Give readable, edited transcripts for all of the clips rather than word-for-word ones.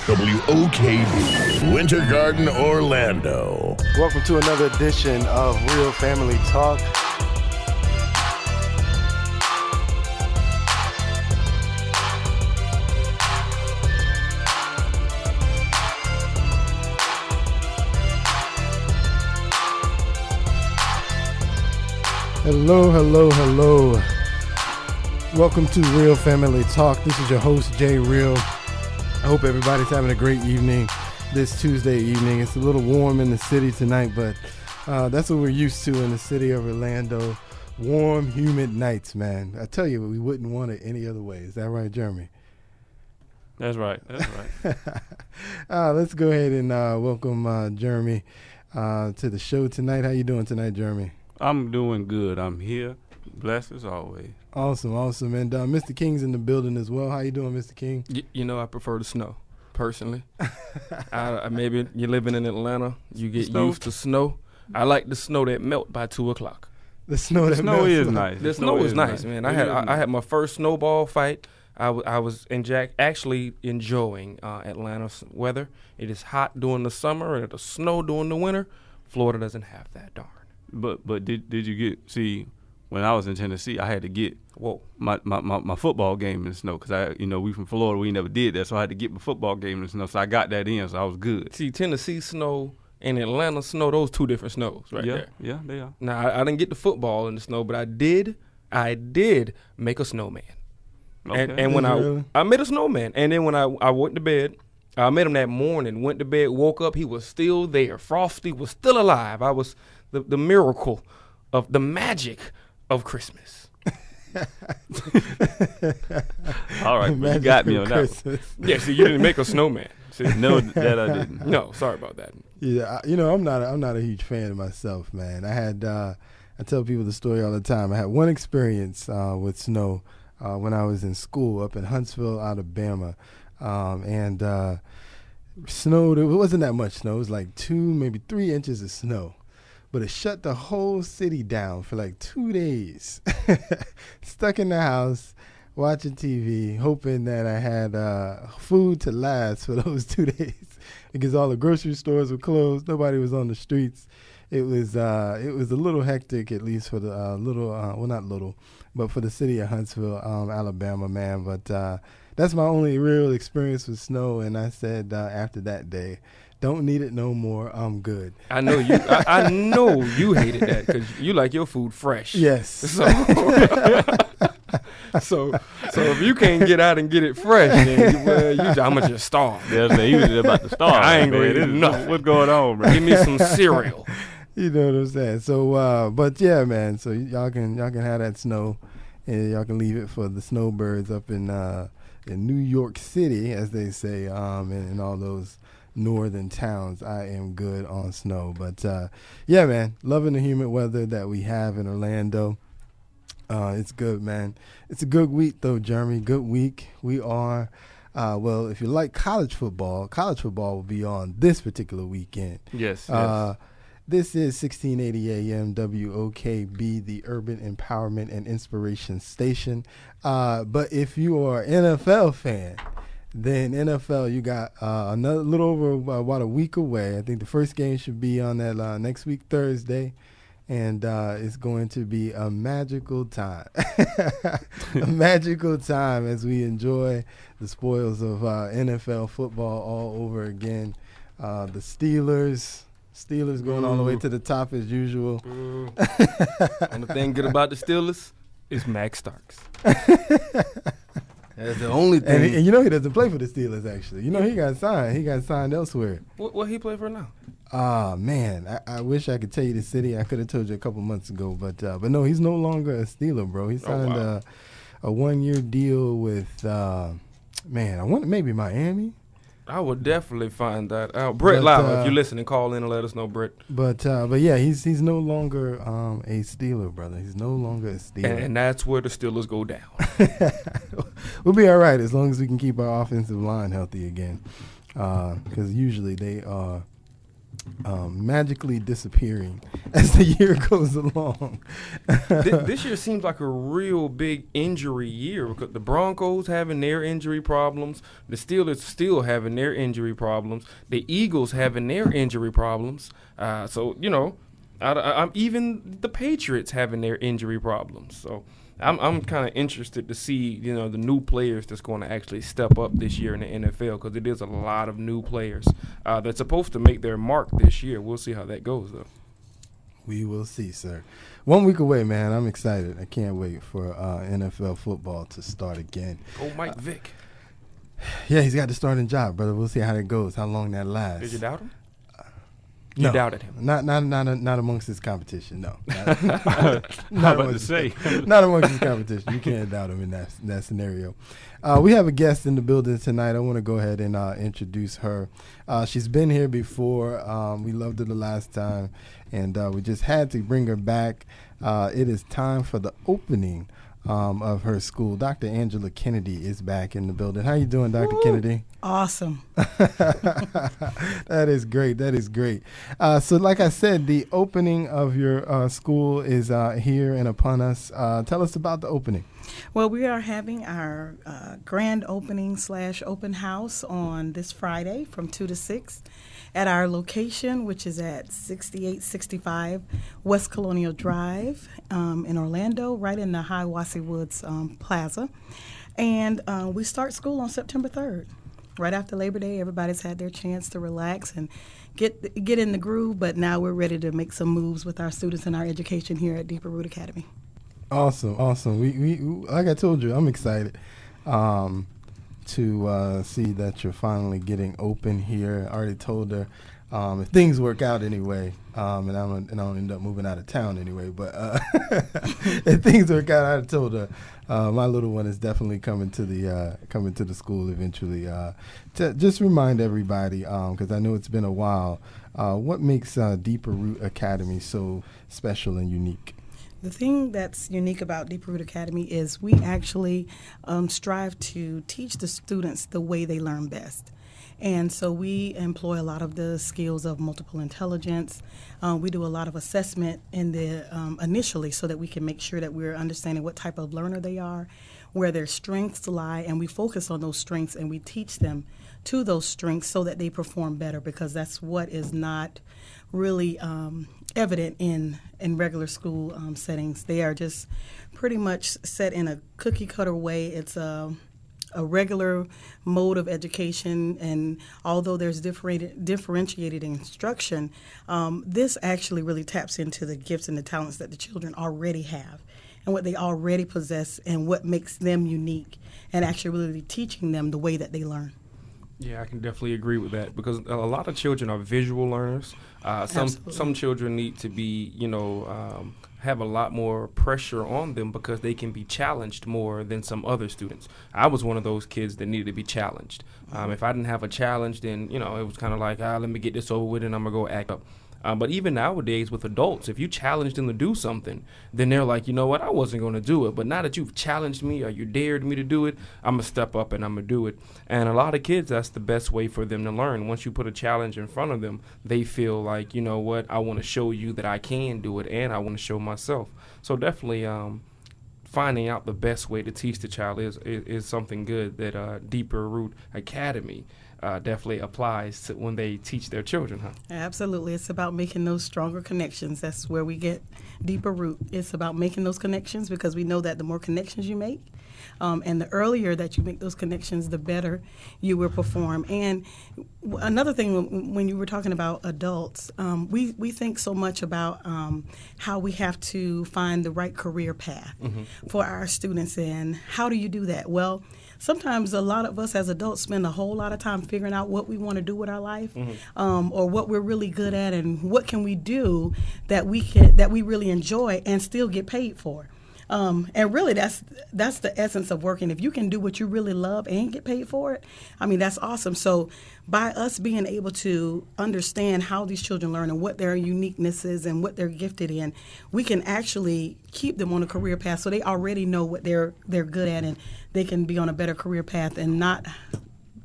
WOKB, Winter Garden, Orlando. Welcome to another edition of Real Family Talk. Hello, hello, hello. Welcome to Real Family Talk. This is your host, Jay Real. I hope everybody's having a great evening this Tuesday evening. It's a little warm in the city tonight, but that's what we're used to in the city of Orlando. Warm, humid nights, man. I tell you, we wouldn't want it any other way. Is that right, Jeremy? That's right. Let's go ahead and welcome Jeremy to the show tonight. How you doing tonight, Jeremy? I'm doing good. I'm here. Blessed as always. Awesome. And Mr. King's in the building as well. How you doing, Mr. King? You know, I prefer the snow, personally. Maybe you're living in Atlanta. You get used to snow. I like the snow that melt by 2 o'clock. The snow that snow is nice. The snow is nice, man. I had my first snowball fight. I was actually enjoying Atlanta's weather. It is hot during the summer and it'll snow during the winter. Florida doesn't have that, darn. But did you see when I was in Tennessee, I had to get my football game in the snow because we from Florida, we never did that, so I had to get my football game in the snow. So I got that in, so I was good. See, Tennessee snow and Atlanta snow, those two different snows there. Yeah, they are. Now I didn't get the football in the snow, but I did make a snowman. Okay. And when I made a snowman, and then when I went to bed, I met him that morning, went to bed, woke up, he was still there. Frosty was still alive. I was the miracle of the magic of Christmas. All right, you got me on that one. Yeah, see, you didn't make a snowman. See? No, that I didn't. No, sorry about that. Yeah, I'm not a huge fan of myself, man. I tell people the story all the time. I had one experience with snow when I was in school up in Huntsville, Alabama, and snowed. It wasn't that much snow. It was like 2, maybe 3 inches of snow. But it shut the whole city down for like 2 days. Stuck in the house, watching TV, hoping that I had food to last for those 2 days because all the grocery stores were closed. Nobody was on the streets. It was a little hectic, at least for the not little, but for the city of Huntsville, Alabama, man. But that's my only real experience with snow. And I said after that day, don't need it no more. I'm good. I know you. I know you hated that because you like your food fresh. Yes. So if you can't get out and get it fresh, then I'm gonna just starve. Yeah, he was about to starve. I ain't gonna eat enough. What's going on, man? Give me some cereal. You know what I'm saying? So, but yeah, man. So y'all can have that snow, and y'all can leave it for the snowbirds up in New York City, as they say, and all those northern towns. I am good on snow, but yeah, man, loving the humid weather that we have in Orlando. It's good, man. It's a good week though, Jeremy. Good week. We are well, if you like college football will be on this particular weekend. Yes. This is 1680 AM WOKB, the Urban Empowerment and Inspiration Station. But if you are an NFL fan, then NFL, you got another little over about a week away. I think the first game should be on that next week, Thursday. And it's going to be a magical time. A magical time as we enjoy the spoils of NFL football all over again. The Steelers going all the way to the top as usual. And the thing good about the Steelers is Max Starks. That's the only thing. And he doesn't play for the Steelers, actually. He got signed. He got signed elsewhere. What he play for now? Man, I wish I could tell you the city. I could have told you a couple months ago, but no, he's no longer a Steeler, bro. He signed a 1-year deal with, I want maybe Miami. I would definitely find that out. Brett Lauer, if you're listening, call in and let us know, Brett. But yeah, he's no longer a Steeler, brother. He's no longer a Steeler. And that's where the Steelers go down. We'll be all right as long as we can keep our offensive line healthy again. Because usually they are magically disappearing as the year goes along. This year seems like a real big injury year because the Broncos having their injury problems, the Steelers still having their injury problems, the Eagles having their injury problems. So I'm even the Patriots having their injury problems. So I'm kind of interested to see, the new players that's going to actually step up this year in the NFL because it is a lot of new players that's supposed to make their mark this year. We'll see how that goes, though. We will see, sir. 1 week away, man. I'm excited. I can't wait for NFL football to start again. Oh, Mike Vick. Yeah, he's got the starting job, brother. We'll see how that goes, how long that lasts. Did you doubt him? No, You doubted him. Not amongst his competition. No, Not about to say. Not amongst his competition. You can't doubt him in that scenario. We have a guest in the building tonight. I want to go ahead and introduce her. She's been here before. We loved her the last time, and we just had to bring her back. It is time for the opening of her school. Dr. Angela Kennedy is back in the building. How you doing, Dr. Woo! Kennedy? Awesome. That is great. That is great. So like I said, the opening of your school is here and upon us. Tell us about the opening. Well, we are having our grand opening / open house on this Friday from 2 to 6 at our location, which is at 6865 West Colonial Drive in Orlando, right in the Hiawassee Woods Plaza. And we start school on September 3rd. Right after Labor Day, everybody's had their chance to relax and get in the groove, but now we're ready to make some moves with our students and our education here at Deeper Root Academy. Awesome. We like I told you, I'm excited to see that you're finally getting open here. I already told her if things work out anyway, and I don't end up moving out of town anyway, but if things work out, I told her my little one is definitely coming to the school eventually. To just remind everybody, because I know it's been a while, what makes Deeper Root Academy so special and unique? The thing that's unique about Deeper Root Academy is we actually strive to teach the students the way they learn best. And so we employ a lot of the skills of multiple intelligence. We do a lot of assessment in the initially so that we can make sure that we're understanding what type of learner they are, where their strengths lie, and we focus on those strengths and we teach them to those strengths so that they perform better, because that's what is not really evident in regular school settings. They are just pretty much set in a cookie cutter way. It's a regular mode of education, and although there's differentiated instruction, this actually really taps into the gifts and the talents that the children already have and what they already possess and what makes them unique, and actually really teaching them the way that they learn. Yeah, I can definitely agree with that because a lot of children are visual learners. Some children need to be, have a lot more pressure on them because they can be challenged more than some other students. I was one of those kids that needed to be challenged. If I didn't have a challenge, then, it was kind of like, let me get this over with and I'm going to go act up. But even nowadays with adults, if you challenge them to do something, then they're like, you know what, I wasn't going to do it. But now that you've challenged me or you dared me to do it, I'm going to step up and I'm going to do it. And a lot of kids, that's the best way for them to learn. Once you put a challenge in front of them, they feel like, you know what, I want to show you that I can do it and I want to show myself. So definitely finding out the best way to teach the child is something good that Deeper Root Academy definitely applies to when they teach their children, huh? Absolutely. It's about making those stronger connections. That's where we get Deeper Root. It's about making those connections because we know that the more connections you make, and the earlier that you make those connections, the better you will perform. And another thing, when you were talking about adults, we think so much about how we have to find the right career path for our students. And how do you do that? Well, sometimes a lot of us as adults spend a whole lot of time figuring out what we want to do with our life, or what we're really good at, and what can we do that we really enjoy and still get paid for. And really, that's the essence of working. If you can do what you really love and get paid for it, I mean, that's awesome. So by us being able to understand how these children learn and what their uniqueness is and what they're gifted in, we can actually keep them on a career path so they already know what they're good at and they can be on a better career path and not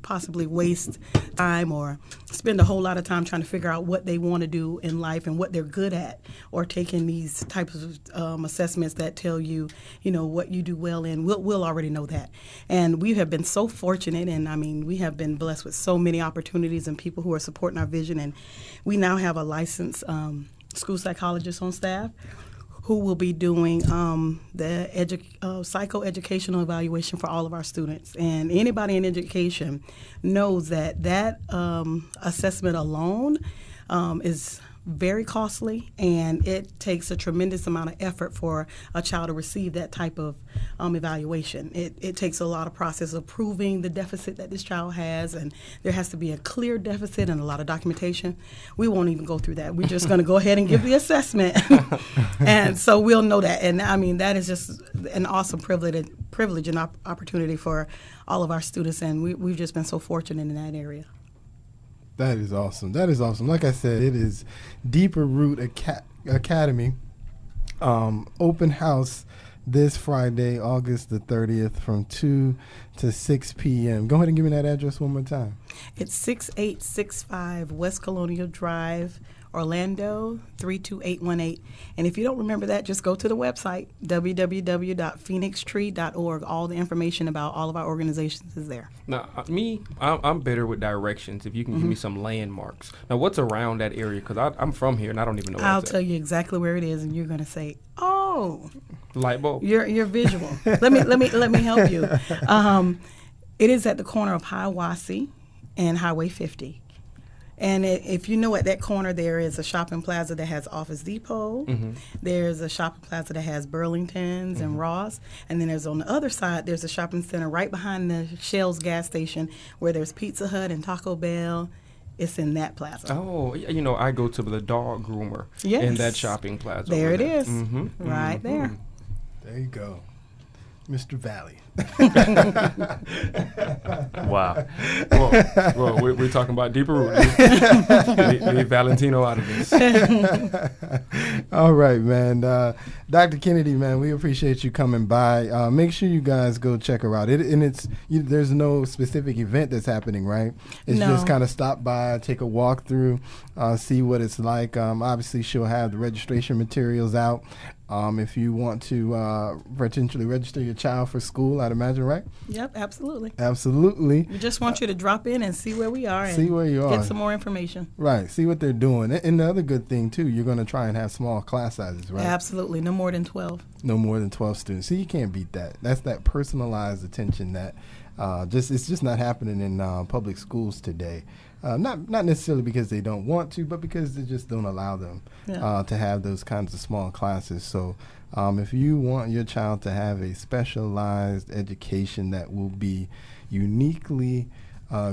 possibly waste time or spend a whole lot of time trying to figure out what they want to do in life and what they're good at, or taking these types of assessments that tell you, what you do well in. We'll already know that. And we have been so fortunate, and I mean, we have been blessed with so many opportunities and people who are supporting our vision. And we now have a licensed school psychologist on staff who will be doing the psychoeducational evaluation for all of our students. And anybody in education knows that assessment alone is very costly, and it takes a tremendous amount of effort for a child to receive that type of evaluation. It takes a lot of process of proving the deficit that this child has, and there has to be a clear deficit and a lot of documentation. We won't even go through that. We're just going to go ahead and give the assessment, and so we'll know that. And I mean, that is just an awesome privilege and opportunity for all of our students, and we've just been so fortunate in that area. That is awesome. That is awesome. Like I said, it is Deeper Root Academy open house this Friday, August the 30th from 2 to 6 p.m. Go ahead and give me that address one more time. It's 6865 West Colonial Drive, Orlando 32818. And if you don't remember that, just go to the website, www.phoenixtree.org. All the information about all of our organizations is there. Now, I'm better with directions. If you can give me some landmarks. Now, what's around that area? Because I'm from here and I don't even know where I'll it's tell at. you exactly where it is, and you're going to say, "Oh, Light bulb. you're visual." let me help you. It is at the corner of Hiawassee and Highway 50. And if you know, at that corner there is a shopping plaza that has Office Depot. Mm-hmm. There's a shopping plaza that has Burlington's and Ross. And then there's on the other side, there's a shopping center right behind the Shell's gas station where there's Pizza Hut and Taco Bell. It's in that plaza. Oh, I go to the dog groomer in that shopping plaza. There over it is. Mm-hmm. Right there. There you go. Mr. Valley. Wow. Well, we're talking about Deeper Root. Leave Valentino out of this. All right, man. Dr. Kennedy, man, we appreciate you coming by. Make sure you guys go check her out. There's no specific event that's happening, right? It's just kind of stop by, take a walk through, see what it's like. Obviously, she'll have the registration materials out. If you want to potentially register your child for school, I'd imagine, right? Yep, absolutely. Absolutely. We just want you to drop in and see where we are. See where you are. Get some more information. Right. See what they're doing. And the other good thing, too, you're going to try and have small class sizes, right? Absolutely. No more than 12. No more than 12 students. See, you can't beat that. That's that personalized attention that it's just not happening in public schools today. Not necessarily because they don't want to, but because they just don't allow them to have those kinds of small classes. So if you want your child to have a specialized education that will be uniquely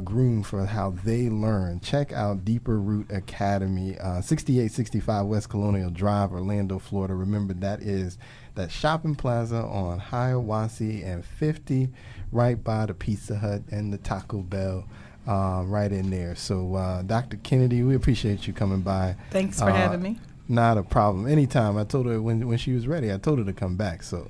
groomed for how they learn, check out Deeper Root Academy, 6865 West Colonial Drive, Orlando, Florida. Remember, that is that shopping plaza on Hiawassee and 50, right by the Pizza Hut and the Taco Bell. Right in there. So, Dr. Kennedy, we appreciate you coming by. Thanks for having me. Not a problem. Anytime. I told her when she was ready, I told her to come back. So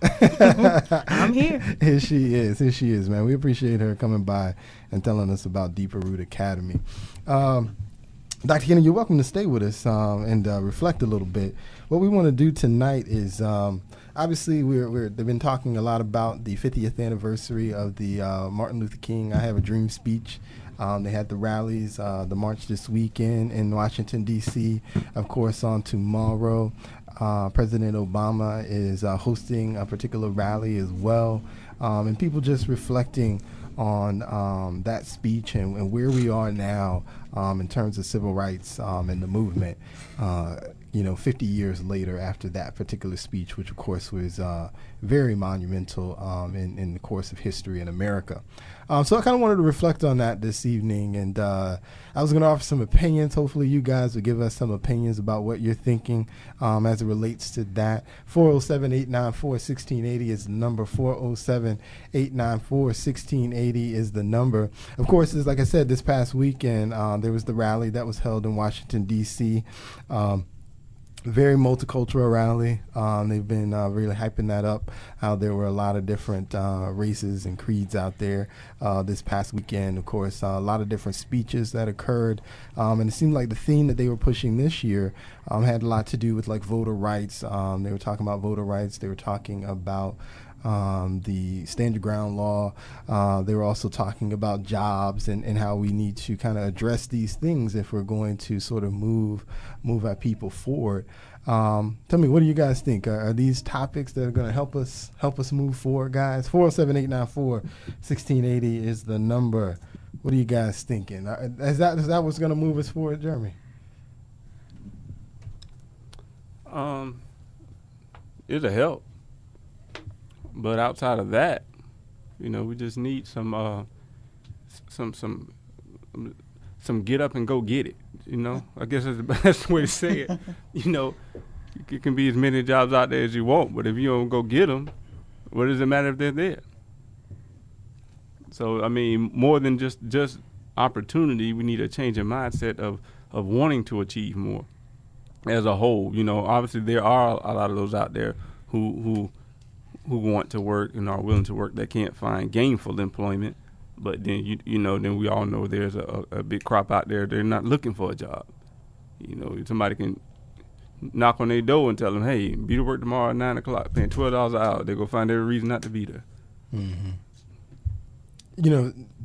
I'm here. Here she is, man. We appreciate her coming by and telling us about Deeper Root Academy. Dr. Kennedy, you're welcome to stay with us and reflect a little bit. What we want to do tonight is obviously they've been talking a lot about the 50th anniversary of the Martin Luther King I Have a Dream speech. They had the rallies, the march this weekend in Washington, D.C. Of course, on tomorrow, President Obama is hosting a particular rally as well. And people just reflecting on that speech and where we are now in terms of civil rights and the movement, 50 years later after that particular speech, which, of course, was very monumental in the course of history in America. So I kind of wanted to reflect on that this evening, and I was going to offer some opinions. Hopefully you guys will give us some opinions about what you're thinking as it relates to that. 407-894-1680 is the number. 407-894-1680 is the number. Of course, like I said, this past weekend there was the rally that was held in Washington, D.C., very multicultural rally. They've been really hyping that up, how there were a lot of different races and creeds out there this past weekend. Of course, a lot of different speeches that occurred. And it seemed like the theme that they were pushing this year had a lot to do with like voter rights. They were talking about voter rights. They were talking about the stand your ground law. They were also talking about jobs and how we need to kind of address these things if we're going to sort of move our people forward. Tell me, what do you guys think? Are these topics that are going to help us move forward, guys? 407-894-1680 is the number. What are you guys thinking? Is that what's going to move us forward, Jeremy? It'll help. But outside of that, we just need some get up and go get it. I guess that's the best way to say it. It can be as many jobs out there as you want, but if you don't go get them, what does it matter if they're there? So, I mean, more than just opportunity, we need a change in mindset of wanting to achieve more as a whole. Obviously there are a lot of those out there who want to work and are willing to work that can't find gainful employment. But then, then we all know there's a big crop out there. They're not looking for a job. Somebody can knock on their door and tell them, hey, be to work tomorrow at 9 o'clock, paying $12 an hour. They're going to find every reason not to be there. Mm-hmm.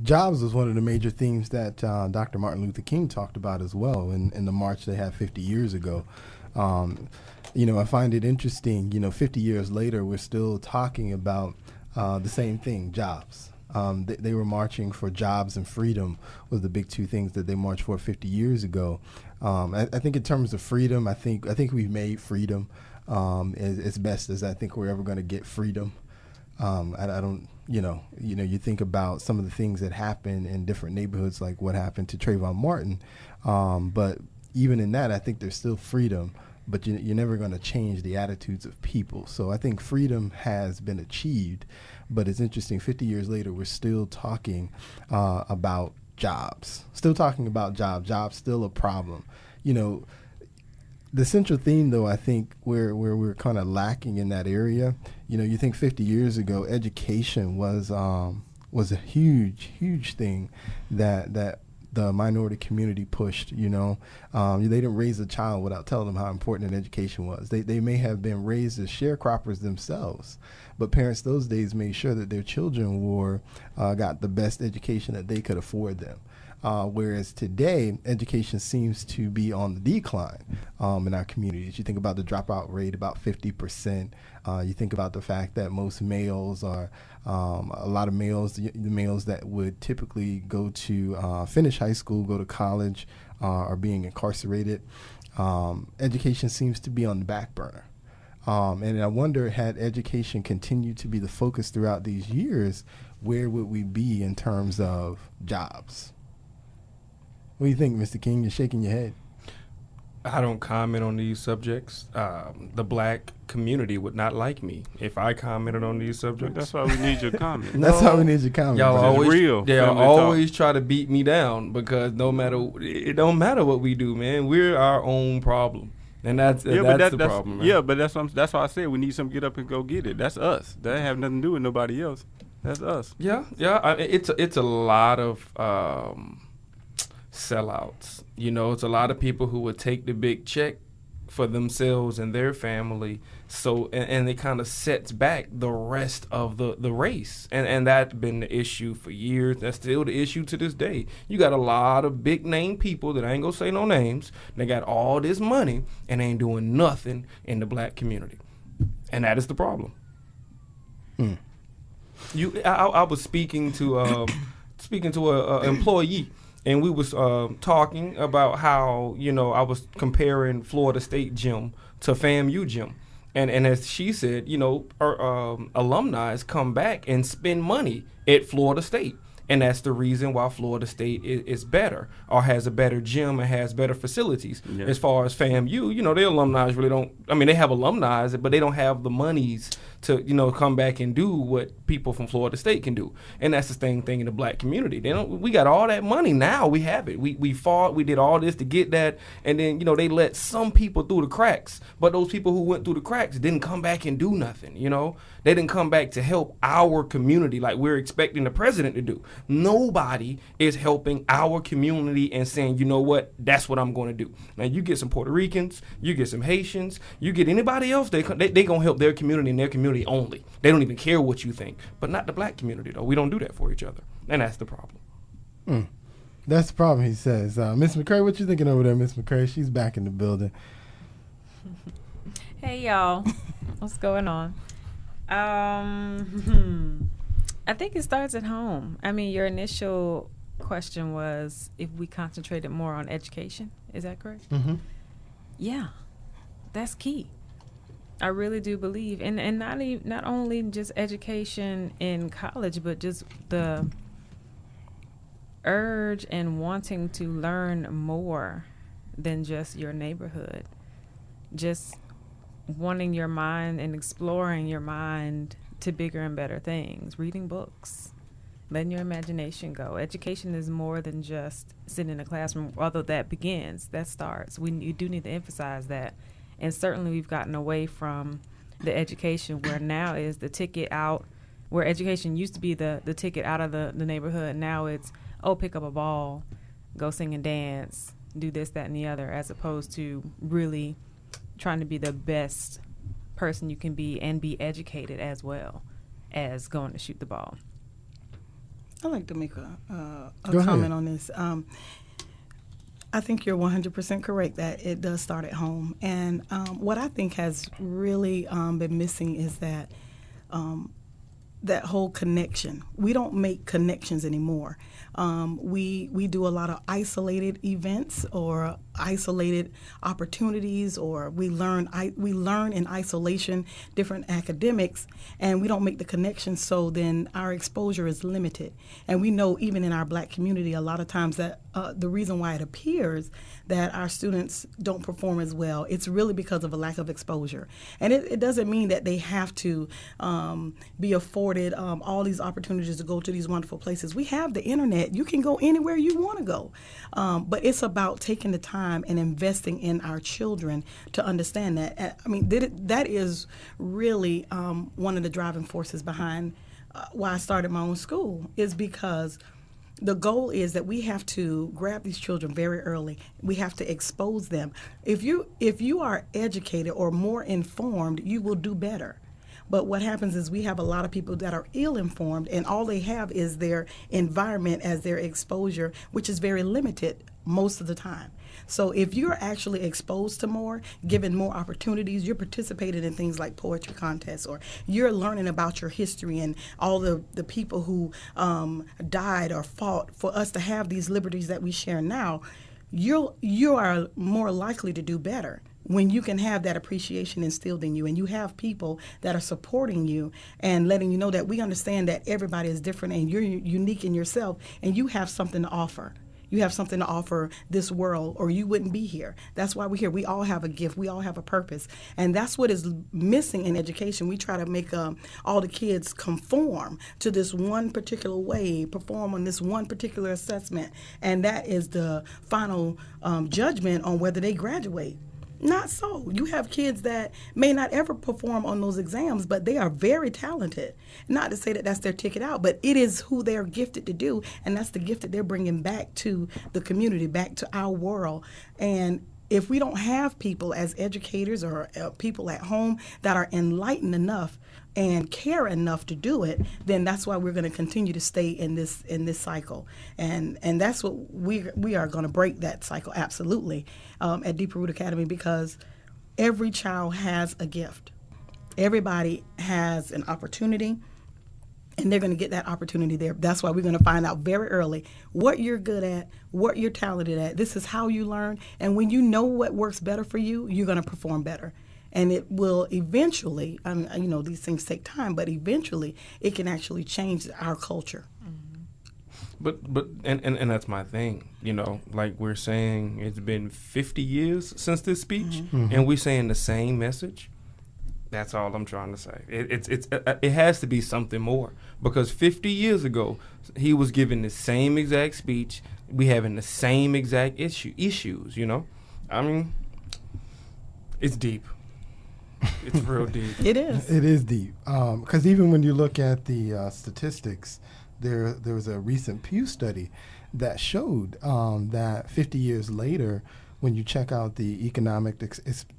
Jobs was one of the major themes that Dr. Martin Luther King talked about as well in the march they had 50 years ago. I find it interesting, 50 years later, we're still talking about the same thing, jobs. They were marching for jobs and freedom was the big two things that they marched for 50 years ago. I think in terms of freedom, I think we've made freedom as best as I think we're ever going to get freedom. I don't, you think about some of the things that happen in different neighborhoods, like what happened to Trayvon Martin. But even in that, I think there's still freedom, but you're never going to change the attitudes of people. So I think freedom has been achieved, but it's interesting, 50 years later, we're still talking about jobs, jobs still a problem. The central theme, though, I think where we're kind of lacking in that area, you think 50 years ago, education was a huge thing that the minority community pushed. They didn't raise a child without telling them how important an education was. They may have been raised as sharecroppers themselves, but parents those days made sure that their children got the best education that they could afford them. Whereas today, education seems to be on the decline in our communities. You think about the dropout rate, about 50%. You think about the fact that most males are, a lot of males, the males that would typically go to finish high school, go to college, are being incarcerated. Education seems to be on the back burner. And I wonder, had education continued to be the focus throughout these years, where would we be in terms of jobs? What do you think, Mr. King? You're shaking your head. I don't comment on these subjects. The black community would not like me if I commented on these subjects. That's why we need your comment. That's why we need your comment. Y'all always talk. try to beat me down because it don't matter what we do, man. We're our own problem. And that's the problem. Man. Yeah, but that's why I said we need some get up and go get it. That's us. That have nothing to do with nobody else. That's us. Yeah. It's a lot of sellouts. It's a lot of people who would take the big check for themselves and their family. So and it kind of sets back the rest of the race. And that's been the issue for years. That's still the issue to this day. You got a lot of big name people that I ain't gonna say no names. They got all this money and ain't doing nothing in the black community. And that is the problem. I was speaking to a employee. And we was talking about how, I was comparing Florida State gym to FAMU gym. And as she said, our alumni come back and spend money at Florida State. And that's the reason why Florida State is better or has a better gym and has better facilities. Yeah. As far as FAMU, their alumni really don't, they have alumni, but they don't have the monies to come back and do what people from Florida State can do. And that's the same thing in the black community. We got all that money now. We have it. We fought. We did all this to get that, and then they let some people through the cracks. But those people who went through the cracks didn't come back and do nothing. They didn't come back to help our community like we're expecting the president to do. Nobody is helping our community and saying, you know what, that's what I'm going to do. Now you get some Puerto Ricans, you get some Haitians, you get anybody else, they going to help their community and their community only. They don't even care what you think. But not the black community, though. We don't do that for each other. And that's the problem. That's the problem, he says. Miss McCray, what you thinking over there, Miss McCray? She's back in the building. Hey, y'all. What's going on? I think it starts at home. I mean, your initial question was if we concentrated more on education. Is that correct? Mm-hmm. Yeah, that's key. I really do believe, and not only just education in college, but just the urge and wanting to learn more than just your neighborhood. Just wanting your mind and exploring your mind to bigger and better things, reading books, letting your imagination go. Education is more than just sitting in a classroom, although that starts. You do need to emphasize that. And certainly we've gotten away from the education where now is the ticket out, where education used to be the ticket out of the neighborhood. Now it's, pick up a ball, go sing and dance, do this, that, and the other, as opposed to really trying to be the best person you can be and be educated as well as going to shoot the ball. I'd like to make a Go comment ahead. on this. I think you're 100% correct that it does start at home. And what I think has really been missing is that that whole connection. We don't make connections anymore. We do a lot of isolated events or isolated opportunities, or we learn in isolation different academics, and we don't make the connection. So then our exposure is limited. And we know even in our black community, a lot of times that the reason why it appears that our students don't perform as well, it's really because of a lack of exposure. And it doesn't mean that they have to be afforded all these opportunities to go to these wonderful places. We have the internet. You can go anywhere you want to go. But it's about taking the time and investing in our children to understand that. I mean, that is really one of the driving forces behind why I started my own school, is because the goal is that we have to grab these children very early. We have to expose them. If you are educated or more informed, you will do better. But what happens is we have a lot of people that are ill-informed, and all they have is their environment as their exposure, which is very limited most of the time. So if you're actually exposed to more, given more opportunities, you're participating in things like poetry contests, or you're learning about your history and all the people who died or fought for us to have these liberties that we share now, you are more likely to do better when you can have that appreciation instilled in you, and you have people that are supporting you and letting you know that we understand that everybody is different and you're unique in yourself and you have something to offer. You have something to offer this world, or you wouldn't be here. That's why we're here. We all have a gift. We all have a purpose. And that's what is missing in education. We try to make all the kids conform to this one particular way, perform on this one particular assessment. And that is the final judgment on whether they graduate. Not so. You have kids that may not ever perform on those exams, but they are very talented. Not to say that that's their ticket out, but it is who they're gifted to do, and that's the gift that they're bringing back to the community, back to our world. And if we don't have people as educators or people at home that are enlightened enough and care enough to do it, then that's why we're going to continue to stay in this cycle, and that's what we are going to break that cycle absolutely at Deeper Root Academy, because every child has a gift, everybody has an opportunity, and they're going to get that opportunity there. That's why we're going to find out very early what you're good at, what you're talented at. This is how you learn, and when you know what works better for you, you're going to perform better. And it will eventually, these things take time, but eventually it can actually change our culture. Mm-hmm. But that's my thing, like we're saying, it's been 50 years since this speech, mm-hmm. and we're saying the same message. That's all I'm trying to say. It has to be something more, because 50 years ago he was giving the same exact speech. We having the same exact issues. You know, I mean, it's deep. It's real deep. It is. It is deep. Because even when you look at the statistics, there was a recent Pew study that showed that 50 years later, when you check out the economic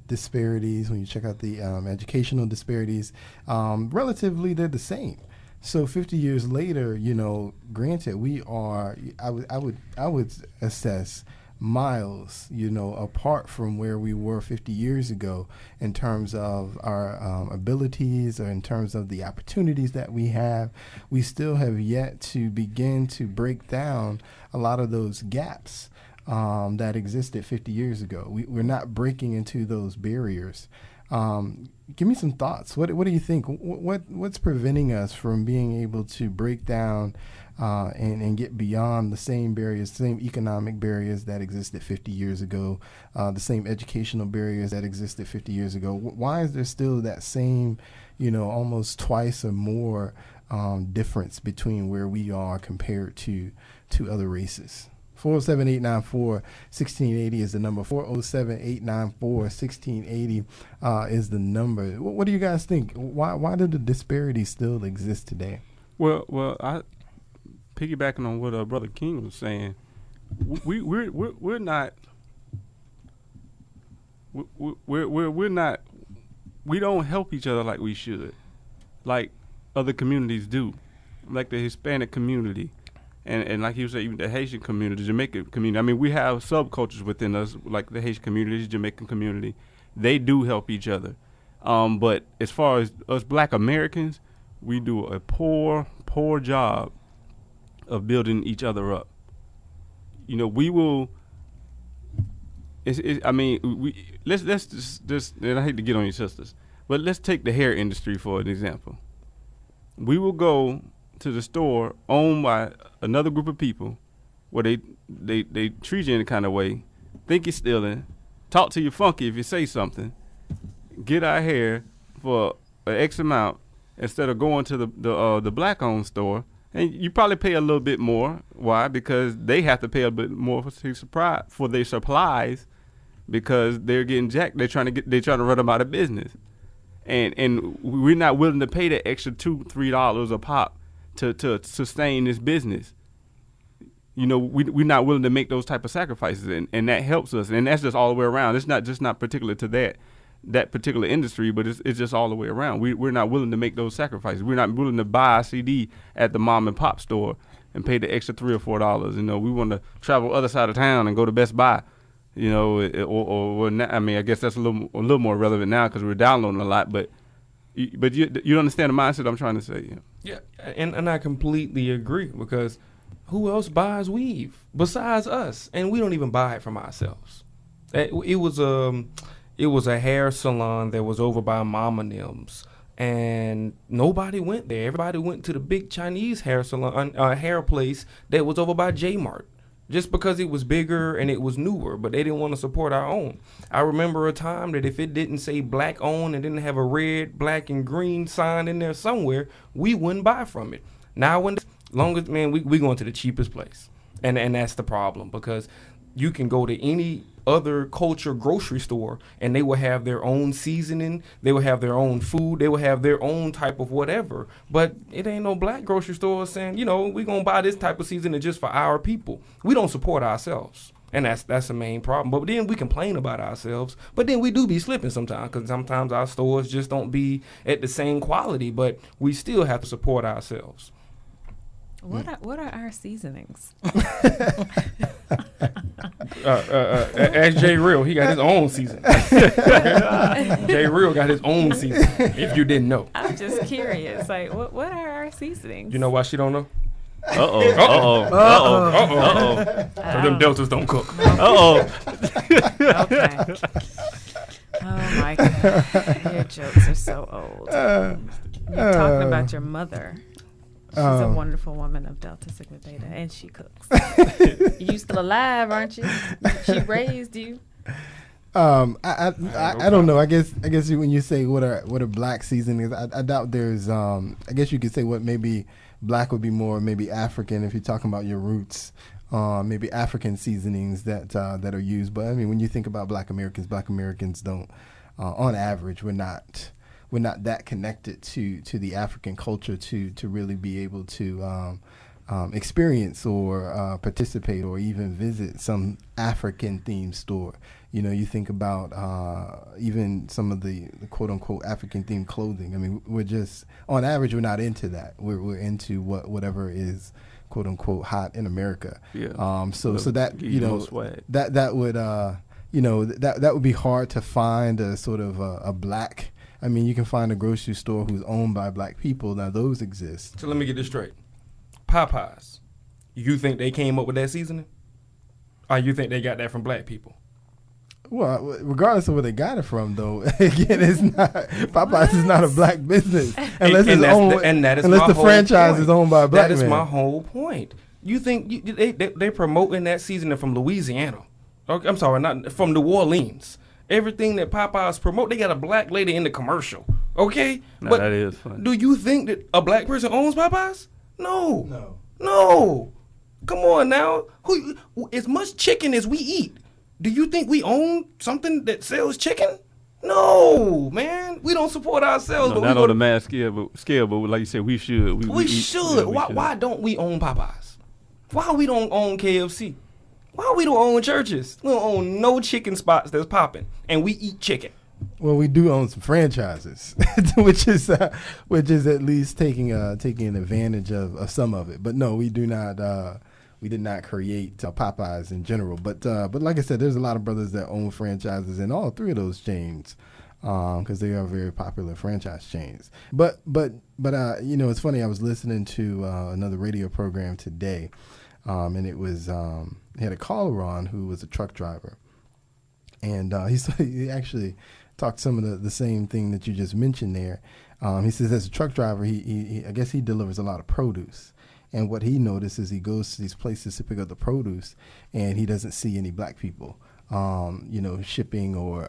disparities, when you check out the educational disparities, relatively they're the same. So 50 years later, you know, granted, we are, I would assess miles, you know, apart from where we were 50 years ago in terms of our abilities, or in terms of the opportunities that we have. We still have yet to begin to break down a lot of those gaps that existed 50 years ago. We're not breaking into those barriers. Give me some thoughts. What do you think? What's preventing us from being able to break down and get beyond the same barriers, same economic barriers that existed 50 years ago, the same educational barriers that existed 50 years ago? Why is there still that same, you know, almost twice or more difference between where we are compared to other races? 407-894-1680 is the number. 407-894-1680 is the number. What do you guys think? Why do the disparities still exist today? Well, I piggybacking on what Brother King was saying. We're not. We don't help each other like we should, like other communities do, like the Hispanic community. And like you said, even the Haitian community, the Jamaican community. I mean, we have subcultures within us, like the Haitian community, the Jamaican community. They do help each other. But as far as us Black Americans, we do a poor job of building each other up. You know, we will. Let's just. And I hate to get on your sisters, but let's take the hair industry for an example. We will go to the store owned by another group of people where they treat you in a kind of way, think you're stealing, talk to you funky if you say something, get our hair for an X amount instead of going to the Black-owned store, and you probably pay a little bit more. Why? Because they have to pay a bit more for their supplies, because they're getting jacked. They're trying to run them out of business, and we're not willing to pay that extra $2-3 a pop to sustain this business. You know, we're not willing to make those type of sacrifices, and that helps us. And that's just all the way around. It's not particular to that particular industry, but it's just all the way around. We're not willing to make those sacrifices. We're not willing to buy a CD at the mom and pop store and pay the extra $3 or $4. You know, we want to travel other side of town and go to Best Buy. You know, or I mean, I guess that's a little more relevant now because we're downloading a lot. But you understand the mindset I'm trying to say. Yeah, and I completely agree, because who else buys weave besides us? And we don't even buy it from ourselves. It was a hair salon that was over by Mama Nim's, and nobody went there. Everybody went to the big Chinese hair salon, hair place that was over by J Mart, just because it was bigger and it was newer, but they didn't want to support our own. I remember a time that if it didn't say Black owned and didn't have a red, black, and green sign in there somewhere, we wouldn't buy from it. Now, we going to the cheapest place. And that's the problem, because you can go to any other culture grocery store and they will have their own seasoning, they will have their own food, they will have their own type of whatever. But it ain't no Black grocery store saying, you know, we're going to buy this type of seasoning just for our people. We don't support ourselves. And that's the main problem. But then we complain about ourselves. But then we do be slipping sometimes, because sometimes our stores just don't be at the same quality. But we still have to support ourselves. What are our seasonings? Ask Jay Real. He got his own season. Jay Real got his own season, if you didn't know. I'm just curious. Like, what are our seasonings? You know why she don't know? Uh-oh. So them deltas don't cook. Okay. Oh, my God. Your jokes are so old. You're talking about your mother. She's a wonderful woman of Delta Sigma Theta, and she cooks. You still alive, aren't you? She raised you. I don't know. I guess when you say what are black seasonings, I doubt there's. I guess you could say what maybe black would be more maybe African if you're talking about your roots. Maybe African seasonings that are used. But I mean, when you think about Black Americans don't, on average, we're not that connected to the African culture to really be able to experience or participate or even visit some African themed store. You know, you think about even some of the quote unquote African themed clothing. I mean, we're just on average we're not into that. We're into whatever is quote unquote hot in America. Yeah. So that you know that would that would be hard to find a sort of a black. I mean, you can find a grocery store who's owned by black people. Now those exist. So let me get this straight. Popeyes, you think they came up with that seasoning? Or you think they got that from black people? Well, regardless of where they got it from, though, again, it's not Popeyes is not a black business unless the franchise is owned by a black man. That is my whole point. You think they promoting that seasoning from Louisiana? Okay, I'm sorry, not from New Orleans. Everything that Popeyes promote, they got a black lady in the commercial. Okay, no, but that is funny. Do you think that a black person owns Popeyes? No. Come on now. As much chicken as we eat, do you think we own something that sells chicken? No, man. We don't support ourselves. No, but not on the mass scale, but like you said, we should. We should. Why don't we own Popeyes? Why we don't own KFC? Why we don't own churches? We don't own no chicken spots that's popping, and we eat chicken. Well, we do own some franchises, which is at least taking advantage of some of it. But no, we do not. We did not create Popeyes in general. But like I said, there's a lot of brothers that own franchises in all three of those chains, because they are very popular franchise chains. But you know, it's funny. I was listening to another radio program today, and it was he had a caller on who was a truck driver, and he actually talked some of the same thing that you just mentioned there. He says as a truck driver, he I guess he delivers a lot of produce. And what he noticed is he goes to these places to pick up the produce, and he doesn't see any black people, shipping or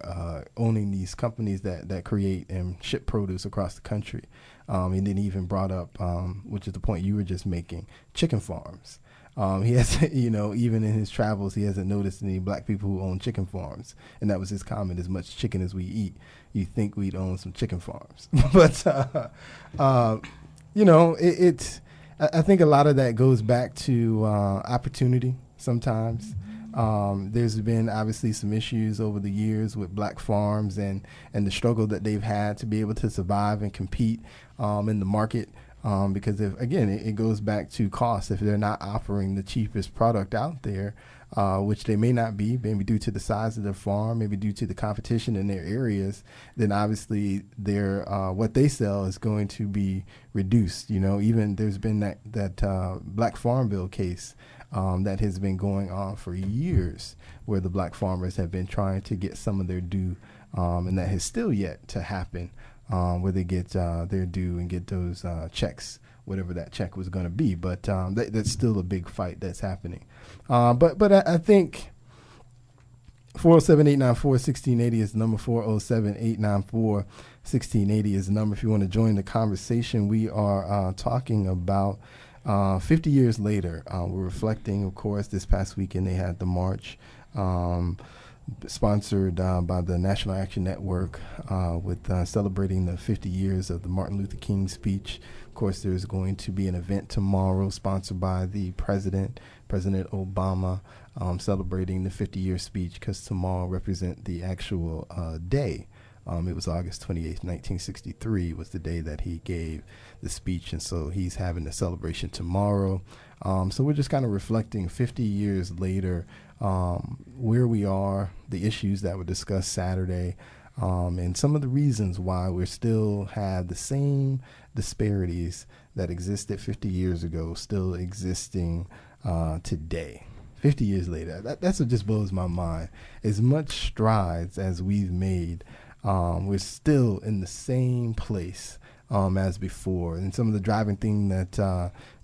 owning these companies that create and ship produce across the country. And then he even brought up, which is the point you were just making, chicken farms. He has, even in his travels, he hasn't noticed any black people who own chicken farms. And that was his comment: as much chicken as we eat, you think we'd own some chicken farms. But, it's... I think a lot of that goes back to opportunity sometimes. There's been obviously some issues over the years with black farms and the struggle that they've had to be able to survive and compete in the market. Because it goes back to cost. If they're not offering the cheapest product out there, which they may not be, maybe due to the size of their farm, maybe due to the competition in their areas, then obviously their what they sell is going to be reduced. Even there's been that Black Farm Bill case that has been going on for years, where the black farmers have been trying to get some of their due, and that has still yet to happen. Where they get their due and get those checks, whatever that check was going to be. But that's still a big fight that's happening. But I think 407-894-1680 is the number. 407-894-1680 is the number if you want to join the conversation. We are talking about 50 years later. We're reflecting, of course, this past weekend they had the march. Sponsored by the National Action Network with celebrating the 50 years of the Martin Luther King speech. Of course, there's going to be an event tomorrow sponsored by the President Obama, celebrating the 50-year speech, because tomorrow represents the actual day. It was August 28th, 1963 was the day that he gave the speech, and so he's having the celebration tomorrow. So we're just kind of reflecting 50 years later, where we are, the issues that were discussed Saturday, and some of the reasons why we still have the same disparities that existed 50 years ago still existing today. 50 years later, that's what just blows my mind. As much strides as we've made, we're still in the same place as before. And some of the driving thing that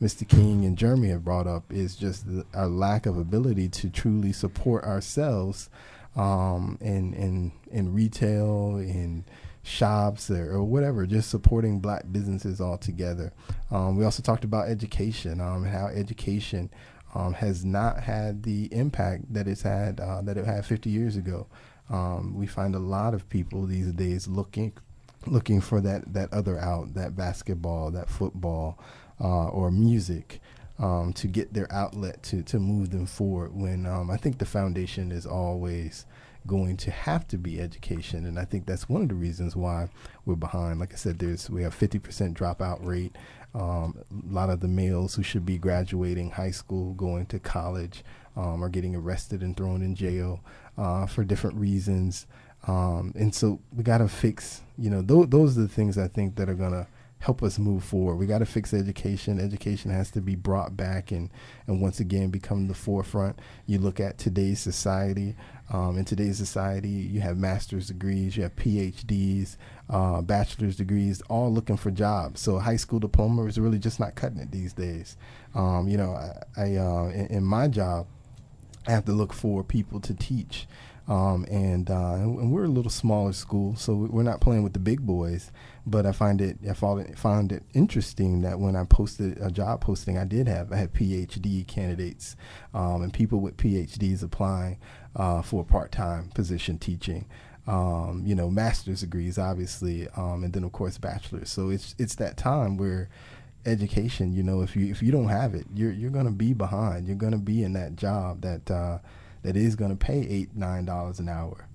Mr. King and Jeremy have brought up is just our lack of ability to truly support ourselves in retail, in shops or whatever, just supporting black businesses altogether. We also talked about education, and how education has not had the impact that it had 50 years ago. We find a lot of people these days looking for that other out, that basketball, that football, or music, to get their outlet to move them forward, when I think the foundation is always going to have to be education. And I think that's one of the reasons why we're behind. Like I said, we have 50% dropout rate. A lot of the males who should be graduating high school, going to college, are getting arrested and thrown in jail for different reasons. And so we got to fix, those are the things I think that are going to help us move forward. We got to fix education. Education has to be brought back and once again become the forefront. You look at today's society. In today's society, you have master's degrees, you have PhDs, bachelor's degrees, all looking for jobs. So a high school diploma is really just not cutting it these days. In my job, I have to look for people to teach. And we're a little smaller school, so we're not playing with the big boys. But I found it interesting that when I posted a job posting, I had PhD candidates, and people with PhDs applying for a part-time position teaching. Master's degrees, obviously, and then of course bachelor's. So it's that time where education, if you don't have it, you're going to be behind. You're going to be in that job that is going to pay $8-9 an hour.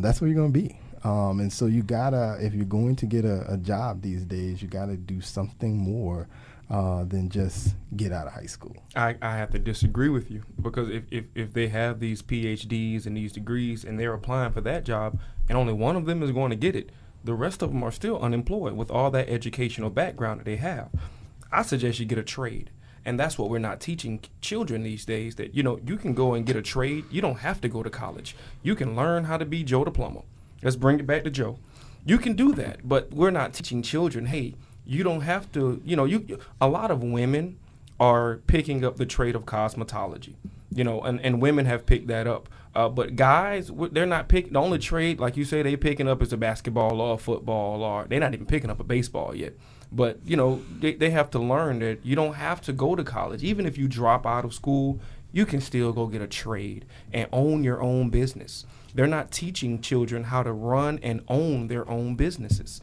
That's where you're going to be. And so you gotta, if you're going to get a job these days, you gotta do something more than just get out of high school. I have to disagree with you, because if they have these PhDs and these degrees and they're applying for that job and only one of them is going to get it, the rest of them are still unemployed with all that educational background that they have. I suggest you get a trade. And that's what we're not teaching children these days, that, you can go and get a trade. You don't have to go to college. You can learn how to be Joe the plumber. Let's bring it back to Joe. You can do that, but we're not teaching children, hey, you don't have to, a lot of women are picking up the trade of cosmetology, and women have picked that up. But guys, they're not picking, the only trade, like you say, they picking up is a basketball or a football, or they're not even picking up a baseball yet. But, they have to learn that you don't have to go to college. Even if you drop out of school, you can still go get a trade and own your own business. They're not teaching children how to run and own their own businesses.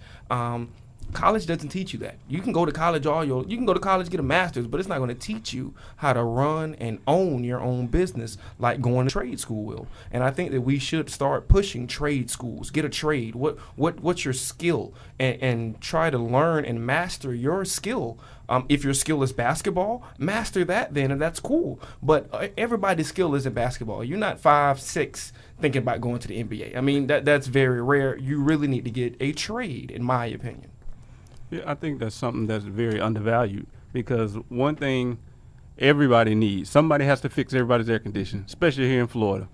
College doesn't teach you that. You can go to college you can go to college, get a master's, but it's not going to teach you how to run and own your own business like going to trade school will. And I think that we should start pushing trade schools. Get a trade. What's your skill? And try to learn and master your skill. If your skill is basketball, master that then, and that's cool. But everybody's skill isn't basketball. You're not 5'6" thinking about going to the NBA. I mean, that's very rare. You really need to get a trade, in my opinion. Yeah, I think that's something that's very undervalued, because one thing everybody needs, somebody has to fix everybody's air conditioning, especially here in Florida.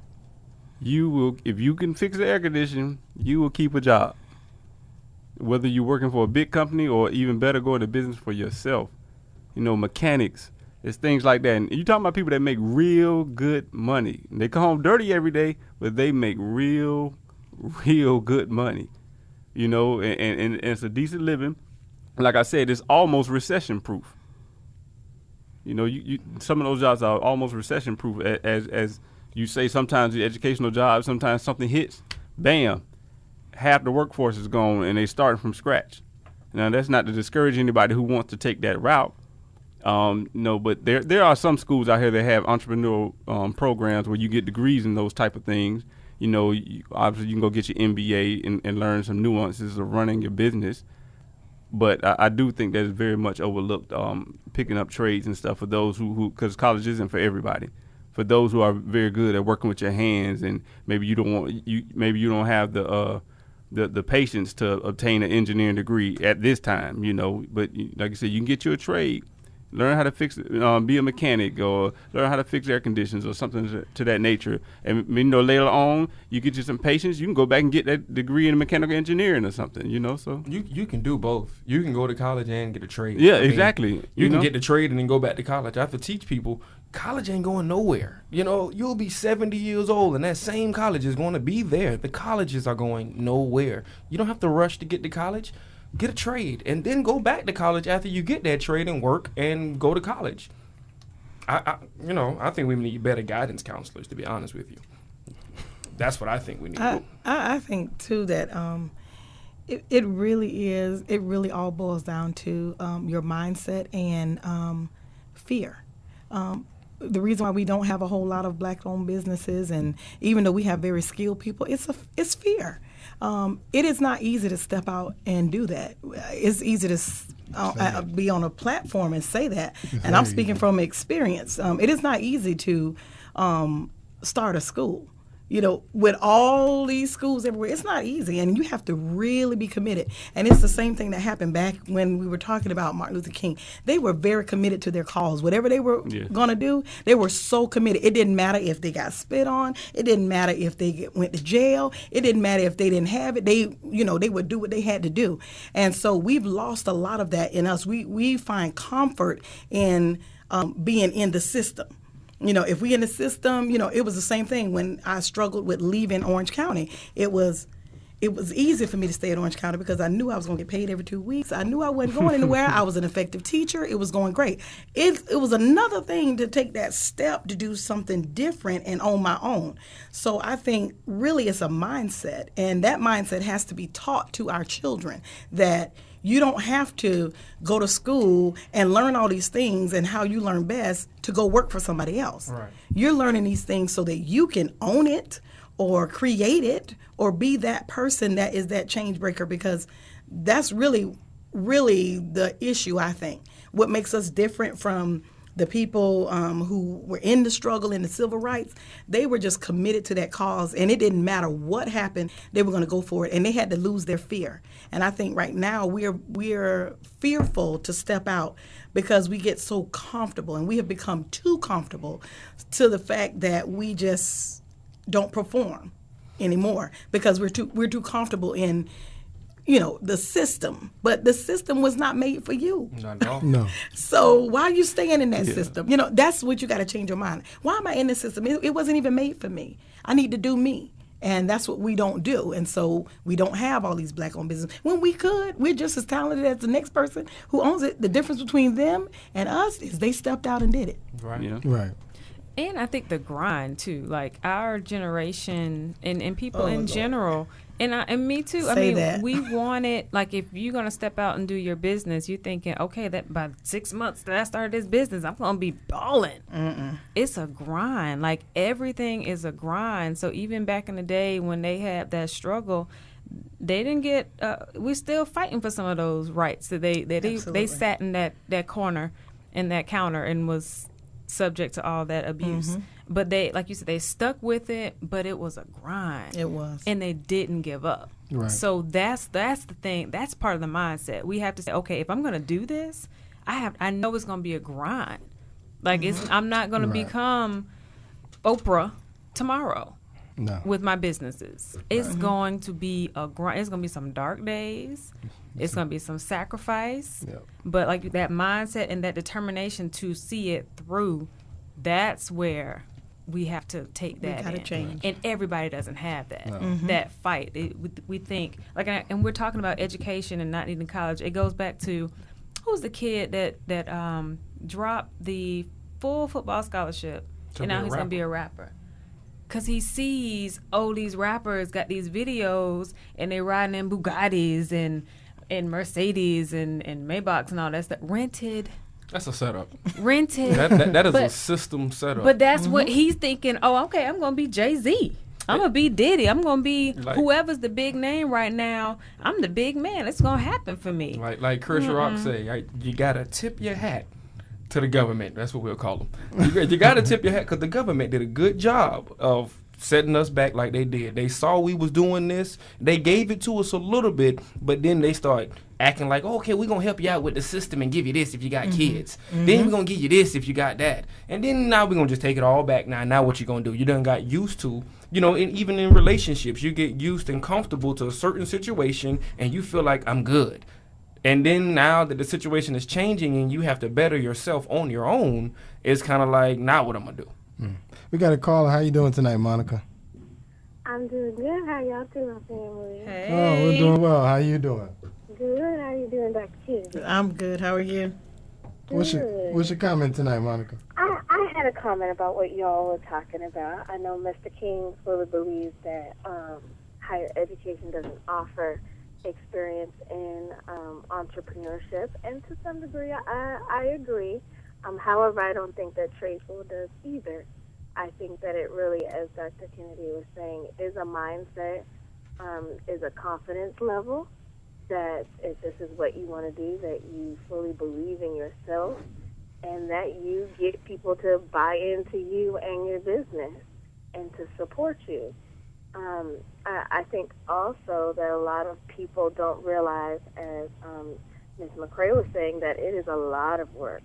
If you can fix the air conditioning, you will keep a job. Whether you're working for a big company or even better, go into business for yourself. Mechanics, it's things like that. And you're talking about people that make real good money. They come home dirty every day, but they make real good money. And it's a decent living. Like I said, it's almost recession proof. Some of those jobs are almost recession proof. As you say, sometimes the educational jobs, sometimes something hits, bam, half the workforce is gone and they starting from scratch. Now, that's not to discourage anybody who wants to take that route. But there are some schools out here that have entrepreneurial programs where you get degrees in those type of things. Obviously you can go get your MBA and learn some nuances of running your business. But I do think that it's very much overlooked, picking up trades and stuff for those who because college isn't for everybody. For those who are very good at working with your hands, and maybe you don't have the patience to obtain an engineering degree at this time, But like I said, you can get you a trade. Learn how to fix it, be a mechanic, or learn how to fix air conditioners or something to that nature. And later on, you get you some patience, you can go back and get that degree in mechanical engineering or something, So you can do both. You can go to college and get a trade. Yeah, exactly. You can get the trade and then go back to college. I have to teach people, college ain't going nowhere. You know, you'll be 70 years old and that same college is going to be there. The colleges are going nowhere. You don't have to rush to get to college. Get a trade and then go back to college after you get that trade and work and go to college. I think we need better guidance counselors, to be honest with you. That's what I think we need. I think, too, that it really all boils down to your mindset and fear. The reason why we don't have a whole lot of black-owned businesses, and even though we have very skilled people, it's fear. It is not easy to step out and do that. It's easy to be on a platform and say that, and I'm speaking from experience. It is not easy to start a school. You know, with all these schools everywhere, it's not easy, and you have to really be committed. And it's the same thing that happened back when we were talking about Martin Luther King. They were very committed to their cause. Whatever they were going to do, they were so committed. It didn't matter if they got spit on. It didn't matter if they went to jail. It didn't matter if they didn't have it. They would do what they had to do. And so we've lost a lot of that in us. We find comfort in being in the system. You know, if we in the system, you know, it was the same thing when I struggled with leaving Orange County. It was easy for me to stay at Orange County because I knew I was going to get paid every 2 weeks. I knew I wasn't going anywhere. I was an effective teacher. It was going great. It was another thing to take that step to do something different and on my own. So I think really it's a mindset, and that mindset has to be taught to our children that you don't have to go to school and learn all these things and how you learn best to go work for somebody else. Right. You're learning these things so that you can own it or create it or be that person that is that change breaker, because that's really, really the issue, I think. What makes us different from the people who were in the struggle in the civil rights, they were just committed to that cause, and it didn't matter what happened, they were going to go for it, and they had to lose their fear. And I think right now we're fearful to step out because we get so comfortable, and we have become too comfortable to the fact that we just don't perform anymore because we're too comfortable in, you know, the system. But the system was not made for you. Not at all. No. So why are you staying in that system? You know, that's what you got to change your mind. Why am I in this system? It wasn't even made for me. I need to do me. And that's what we don't do. And so we don't have all these black-owned businesses. When we could, we're just as talented as the next person who owns it. The difference between them and us is they stepped out and did it. Right. Yeah. Right. And I think the grind too, like our generation and people in general, and me too. Say I mean, that. we wanted, like, if you're gonna step out and do your business, you're thinking, okay, that by 6 months that I started this business, I'm gonna be balling. It's a grind. Like everything is a grind. So even back in the day when they had that struggle, they didn't get. We're still fighting for some of those rights that they sat in that corner, in that counter, and was subject to all that abuse. But they, like you said, they stuck with it, but it was a grind. It was. And they didn't give up. Right. So that's the thing. That's part of the mindset. We have to say, okay, if I'm going to do this, I know it's going to be a grind. Like I'm not going to become Oprah tomorrow. No. With my businesses. It's going to be a grind. It's going to be some dark days. It's going to be some sacrifice. Yep. But like that mindset and that determination to see it through, that's where we have to take that gotta in. change. And everybody doesn't have that. No. That fight. We think, like, and we're talking about education and not needing college. It goes back to, who's the kid that dropped the full football scholarship and now he's going to be a rapper? Because he sees, these rappers got these videos and they riding in Bugattis and Mercedes and Maybachs and all that stuff. Rented. That's a setup. Rented. that is a system setup. But that's what he's thinking. Oh, okay, I'm going to be Jay-Z. I'm going to be Diddy. I'm going to be whoever's the big name right now. I'm the big man. It's going to happen for me. Like Chris Rock say, you got to tip your hat to the government. That's what we'll call them. You got to tip your hat because the government did a good job of setting us back like they did. They saw we was doing this. They gave it to us a little bit, but then they start acting like, okay, we're going to help you out with the system and give you this if you got kids. Then we're going to give you this if you got that. And then now we're going to just take it all back. Now what you going to do? You done got used to, even in relationships, you get used and comfortable to a certain situation and you feel like I'm good. And then now that the situation is changing and you have to better yourself on your own, it's kind of like, now what I'm going to do? We got a caller. How you doing tonight, Monica? I'm doing good. How y'all doing, family? Hey. Oh, we're doing well. How you doing? Good. How you doing, Dr. Kennedy? I'm good. How are you? What's your comment tonight, Monica? I had a comment about what y'all were talking about. I know Mr. King fully believes that higher education doesn't offer experience in entrepreneurship, and to some degree, I agree. However, I don't think that trade school does either. I think that it really, as Dr. Kennedy was saying, is a mindset, is a confidence level, that if this is what you want to do, that you fully believe in yourself, and that you get people to buy into you and your business and to support you. I think also that a lot of people don't realize, as Ms. McCrae was saying, that it is a lot of work,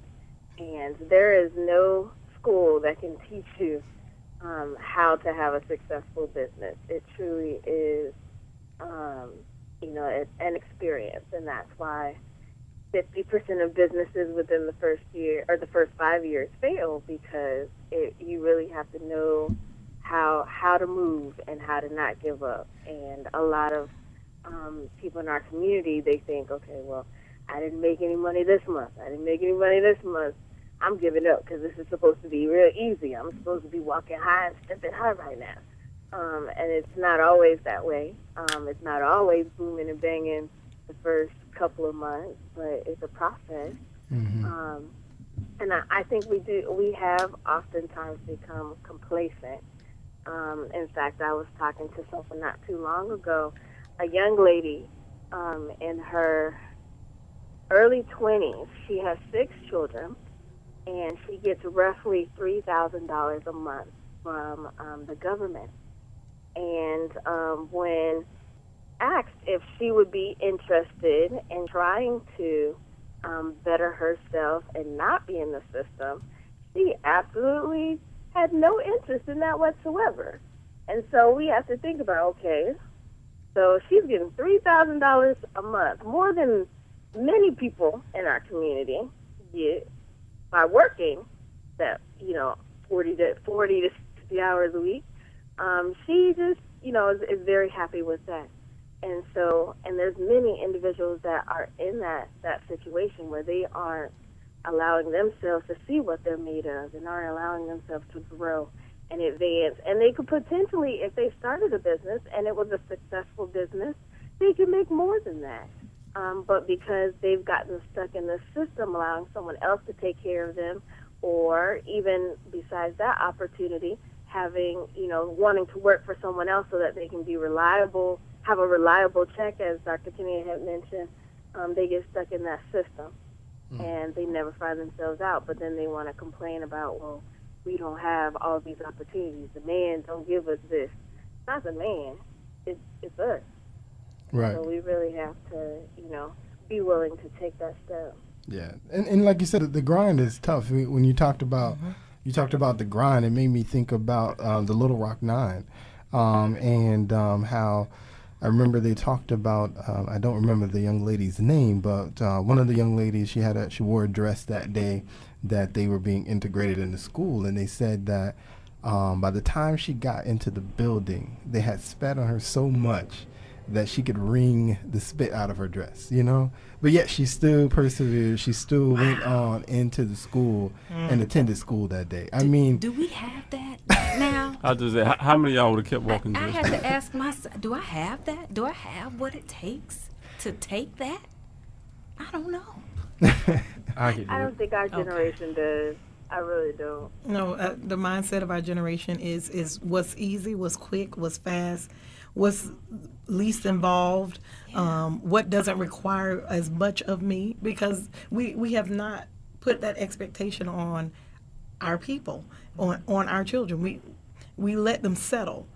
and there is no school that can teach you how to have a successful business. It truly is, an experience, and that's why 50% of businesses within the first year or the first 5 years fail, because you really have to know how to move and how to not give up. And a lot of people in our community, they think, okay, well, I didn't make any money this month. I'm giving up because this is supposed to be real easy. I'm supposed to be walking high and stepping high right now. And it's not always that way. It's not always booming and banging the first couple of months, but it's a process. Mm-hmm. And I think we have oftentimes become complacent. In fact, I was talking to someone not too long ago, a young lady in her early 20s. She has 6 children, and she gets roughly $3,000 a month from the government. And when asked if she would be interested in trying to better herself and not be in the system, she absolutely had no interest in that whatsoever. And so we have to think about, okay, so she's getting $3,000 a month, more than many people in our community get by working that, 40 to 60 hours a week. She just, is very happy with that. And so, and there's many individuals that are in that situation where they aren't allowing themselves to see what they're made of and aren't allowing themselves to grow and advance. And they could potentially, if they started a business and it was a successful business, they could make more than that. But because they've gotten stuck in the system, allowing someone else to take care of them, or even besides that opportunity, having, wanting to work for someone else so that they can be reliable, have a reliable check, as Dr. Kennedy had mentioned, they get stuck in that system. And they never find themselves out. But then they want to complain about, well, we don't have all these opportunities. The man don't give us this. It's not the man. It's us. Right. So we really have to, be willing to take that step. Yeah, and like you said, the grind is tough. When you talked about the grind, it made me think about the Little Rock Nine, and how I remember they talked about. I don't remember the young lady's name, but one of the young ladies, she wore a dress that day that they were being integrated into school, and they said that by the time she got into the building, they had spat on her so much that she could wring the spit out of her dress, But yet she still persevered. She still went on into the school and attended school that day. Do we have that now? I just say, how many of y'all would have kept walking? I had to ask myself, do I have that? Do I have what it takes to take that? I don't know. I don't think our generation does. I really don't. No, the mindset of our generation is what's easy, what's quick, what's fast, what's least involved, what doesn't require as much of me, because we have not put that expectation on our people, on our children. We let them settle,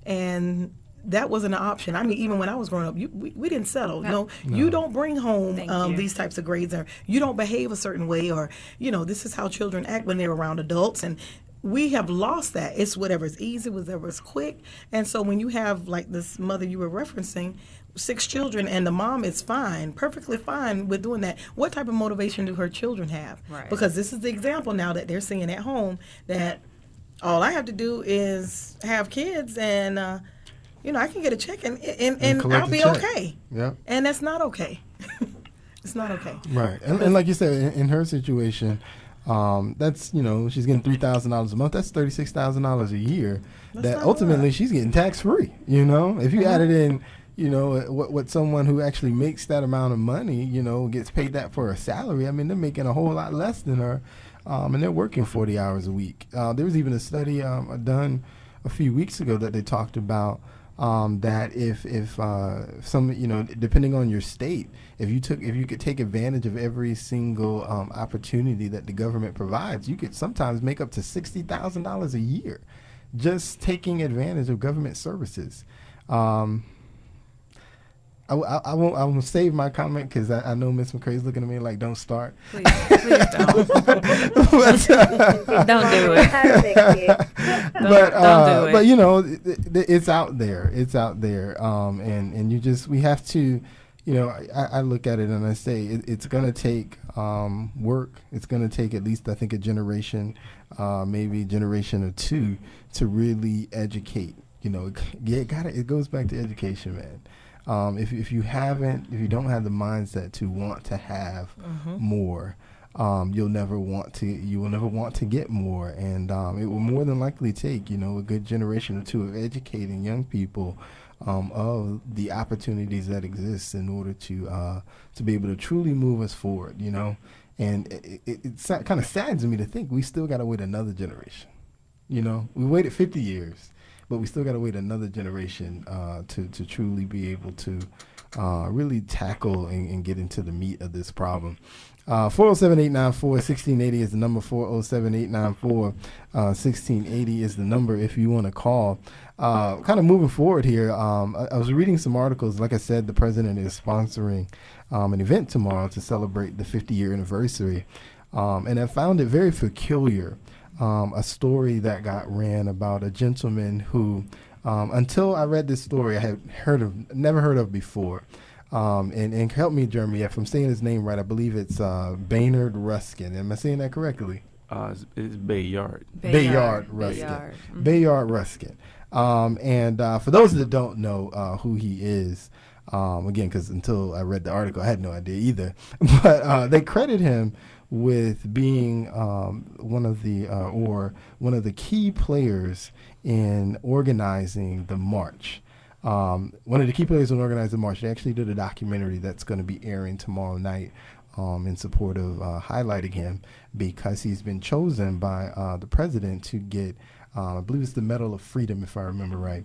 and that wasn't an option. Even when I was growing up, we didn't settle. No, you don't bring home these types of grades, or you don't behave a certain way, or this is how children act when they're around adults, and we have lost that. It's whatever's easy, whatever's quick. And so when you have, like this mother you were referencing, 6 children, and the mom is fine, perfectly fine with doing that, what type of motivation do her children have? Right. Because this is the example now that they're seeing at home, that all I have to do is have kids, and I can get a check and collect I'll a be check. okay. Yeah. And that's not okay. It's not okay. Right. And like you said, in her situation, that's, she's getting $3,000 a month. That's $36,000 a year. That's that not ultimately bad. she's getting tax free. If you added in, what someone who actually makes that amount of money, gets paid that for a salary. I mean, they're making a whole lot less than her, and they're working 40 hours a week. There was even a study done a few weeks ago that they talked about. That if some, depending on your state, if you could take advantage of every single opportunity that the government provides, you could sometimes make up to $60,000 a year just taking advantage of government services. I won't save my comment because I know Miss McCrae's looking at me like, don't start. Please don't. Don't do it. Don't do it. But it's out there. It's out there. And we have to, I look at it and I say it's going to take work. It's going to take at least, I think, a generation, maybe a generation or two to really educate. It goes back to education, man. If you don't have the mindset to want to have more, you will never want to get more, and it will more than likely take a good generation or two of educating young people of the opportunities that exist in order to be able to truly move us forward. And it's kind of saddens me to think we still got to wait another generation. We waited 50 years. But we still got to wait another generation to truly be able to really tackle and get into the meat of this problem. 407-894-1680 is the number. 407-894-1680 is the number if you want to call. Kind of moving forward here, I was reading some articles. Like I said, the president is sponsoring an event tomorrow to celebrate the 50-year anniversary. And I found it very peculiar. A story that got ran about a gentleman who, until I read this story, I had never heard of before. And help me, Jeremy, if I'm saying his name right. I believe it's Baynard Ruskin. Am I saying that correctly? It's Bayard. Bayard Ruskin. Bayard Ruskin. And for those that don't know who he is, again, because until I read the article, I had no idea either. But they credit him with being one of the key players in organizing the march. One of the key players in organizing the march. They actually did a documentary that's going to be airing tomorrow night in support of highlighting him, because he's been chosen by the president to get, I believe it's the Medal of Freedom, if I remember right,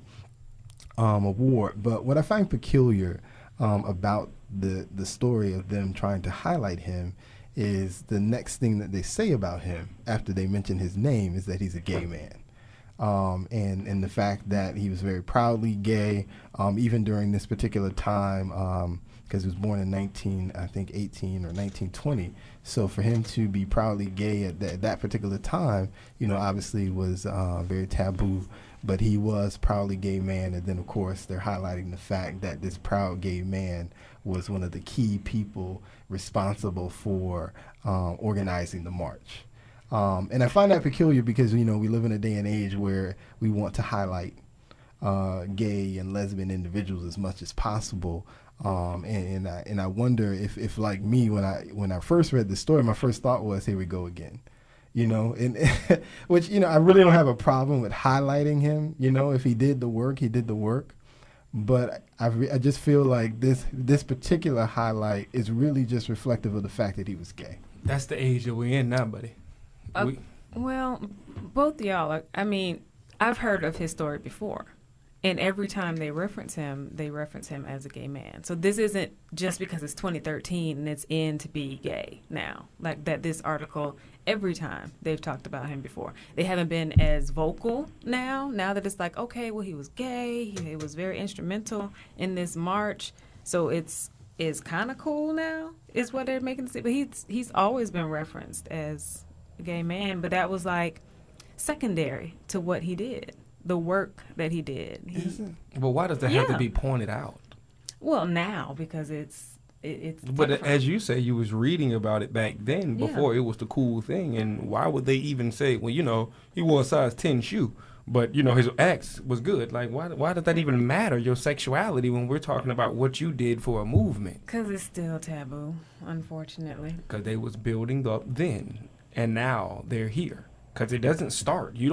award. But what I find peculiar about the story of them trying to highlight him is the next thing that they say about him after they mention his name is that he's a gay man. And the fact that he was very proudly gay, even during this particular time, because he was born in 1918 or 1920. So for him to be proudly gay at that particular time, obviously was very taboo. But he was proudly gay man, and then of course they're highlighting the fact that this proud gay man was one of the key people responsible for organizing the march. And I find that peculiar because we live in a day and age where we want to highlight gay and lesbian individuals as much as possible. And I wonder if like me, when I first read the story, my first thought was, here we go again. And which, I really don't have a problem with highlighting him. If he did the work, he did the work. But I just feel like this particular highlight is really just reflective of the fact that he was gay. That's the age that we're in now, buddy. Well, both of y'all I've heard of his story before. And every time they reference him as a gay man. So this isn't just because it's 2013 and it's in to be gay now. Like that, this article, every time they've talked about him before. They haven't been as vocal now that it's like, okay, well, he was gay. He was very instrumental in this march. So it's kind of cool now is what they're making it say. But he's always been referenced as a gay man. But that was like secondary to what he did, the work that he did. But why does that have to Yeah. be pointed out? Well, now because it's But different. as you say, you was reading about it back then before it was the cool thing. And why would they even say, well, he wore a size 10 shoe, but, his acts was good. Like, why does that even matter, your sexuality, when we're talking about what you did for a movement? Because it's still taboo, unfortunately. Because they was building up then, and now they're here. Because it doesn't start. You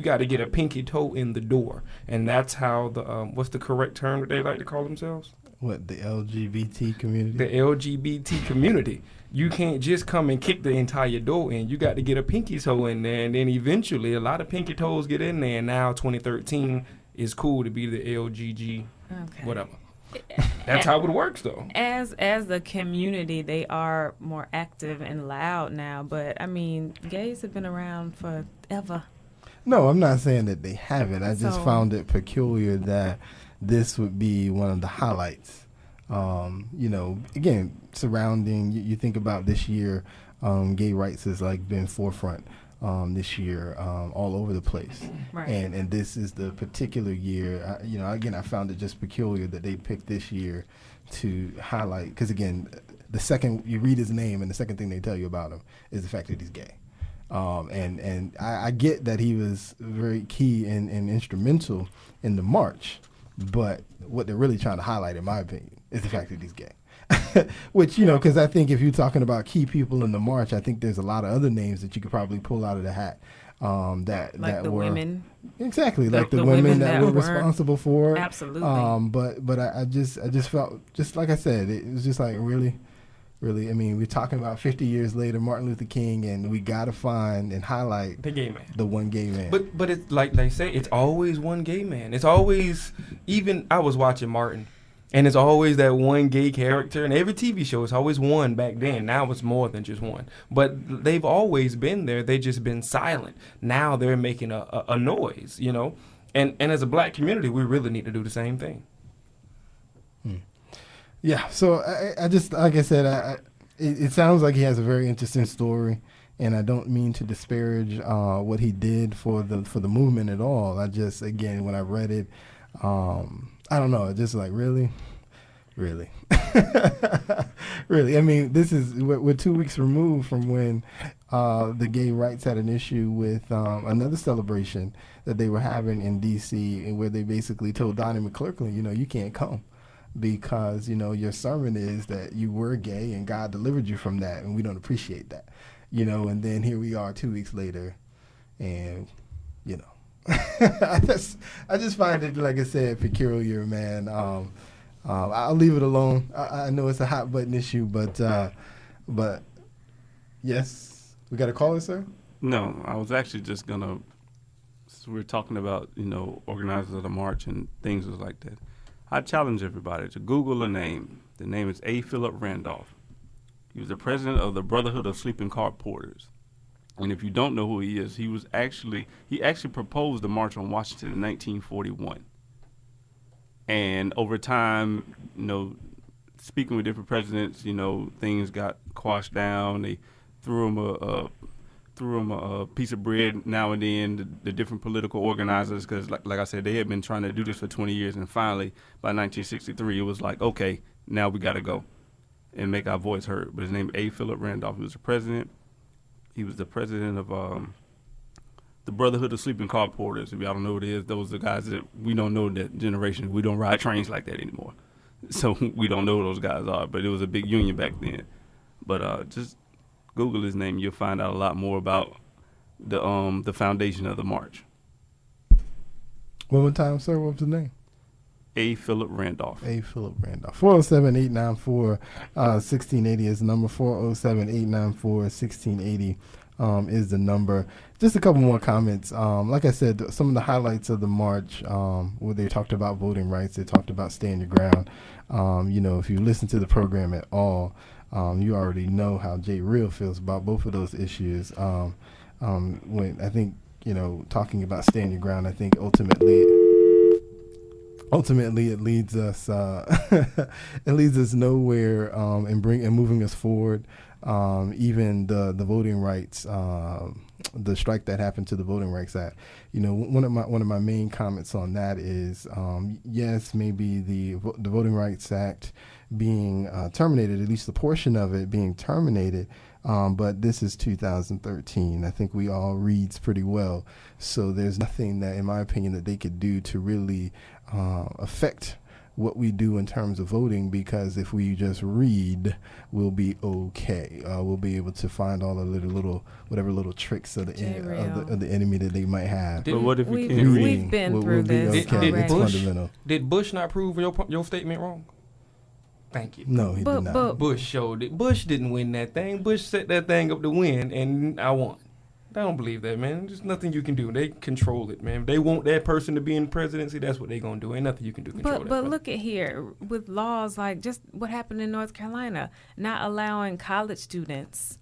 got to get a pinky toe in the door. And that's how what's the correct term that they like to call themselves? What, the LGBT community? The LGBT community. You can't just come and kick the entire door in. You got to get a pinky toe in there, and then eventually a lot of pinky toes get in there. And now 2013 is cool to be the LGG, whatever. That's how it works, though. As the community, they are more active and loud now. But I mean, gays have been around forever. No, I'm not saying that they haven't. I just So- found it peculiar that this would be one of the highlights. Again, surrounding, you think about this year, gay rights has been forefront this year all over the place. Right. And this is the particular year, again, I found it just peculiar that they picked this year to highlight, because again, the second you read his name and the second thing they tell you about him is the fact that he's gay. And I get that he was very key and instrumental in the march, but what they're really trying to highlight, in my opinion, is the fact that he's gay. Which, because I think if you're talking about key people in the march, I think there's a lot of other names that you could probably pull out of the hat. That the were women. Exactly, The- like the the women women that that were were- responsible for it. Absolutely. But I just felt, just like I said, it was just like really. I mean, we're talking about 50 years later, Martin Luther King, and we got to find and highlight The gay man. the one gay man. But it's like they say, it's always one gay man. It's always, even I was watching Martin, and it's always that one gay character. And every TV show, it's always one back then. Now it's more than just one. But they've always been there. They just been silent. Now they're making a noise, And as a black community, we really need to do the same thing. Yeah, so I just, like I said, it sounds like he has a very interesting story, and I don't mean to disparage what he did for the movement at all. I just, again, when I read it, I don't know, just like, really? Really? I mean, we're 2 weeks removed from when the gay rights had an issue with another celebration that they were having in D.C., and where they basically told Donnie McClurkin, you can't come, because your sermon is that you were gay and God delivered you from that, and we don't appreciate that, and then here we are 2 weeks later, and I just find it, like I said, peculiar, man. I'll leave it alone. I know it's a hot button issue, but yes, we got a caller, sir. No, I was actually just gonna. So we're talking about organizers of the march and things like that. I challenge everybody to Google a name. The name is A. Philip Randolph. He was the president of the Brotherhood of Sleeping Car Porters. And if you don't know who he is, he actually proposed the March on Washington in 1941. And over time, speaking with different presidents, things got quashed down. They threw him a piece of bread now and then, the different political organizers, because like I said, they had been trying to do this for 20 years, and finally, by 1963, it was like, okay, now we got to go and make our voice heard. But his name is A. Philip Randolph. He was the president. He was the president of the Brotherhood of Sleeping Car Porters. If y'all don't know what it is, those are the guys that we don't know that generation. We don't ride trains like that anymore. So we don't know who those guys are, but it was a big union back then. But just Google his name, you'll find out a lot more about the foundation of the march. One more time, sir. What was the name? A. Philip Randolph. A. Philip Randolph. 407-894-1680 is the number. 407-894-1680 is the number. Just a couple more comments. Like I said, some of the highlights of the march, where they talked about voting rights, they talked about stand your ground. If you listen to the program at all, you already know how Jay Real feels about both of those issues. When I think, talking about stand your ground, I think ultimately it leads us nowhere, and moving us forward. Even the voting rights the strike that happened to the Voting Rights Act. You know, one of my main comments on that is, yes, maybe the Voting Rights Act being terminated, at least a portion of it being terminated. But this is 2013. I think we all reads pretty well. So there's nothing that, in my opinion, that they could do to really affect what we do in terms of voting, because if we just read, we'll be okay. We'll be able to find all the little tricks of the enemy that they might have. But what if we can't Reading read? We've been will through be this okay. already. It's fundamental. Did Bush not prove your statement wrong? Thank you. No, he did not. Bush showed it. Bush didn't win that thing. Bush set that thing up to win, and I won. I don't believe that, man. There's nothing you can do. They control it, man. If they want that person to be in presidency, that's what they're going to do. Ain't nothing you can do to control that. But look at here, with laws like just what happened in North Carolina, not allowing college students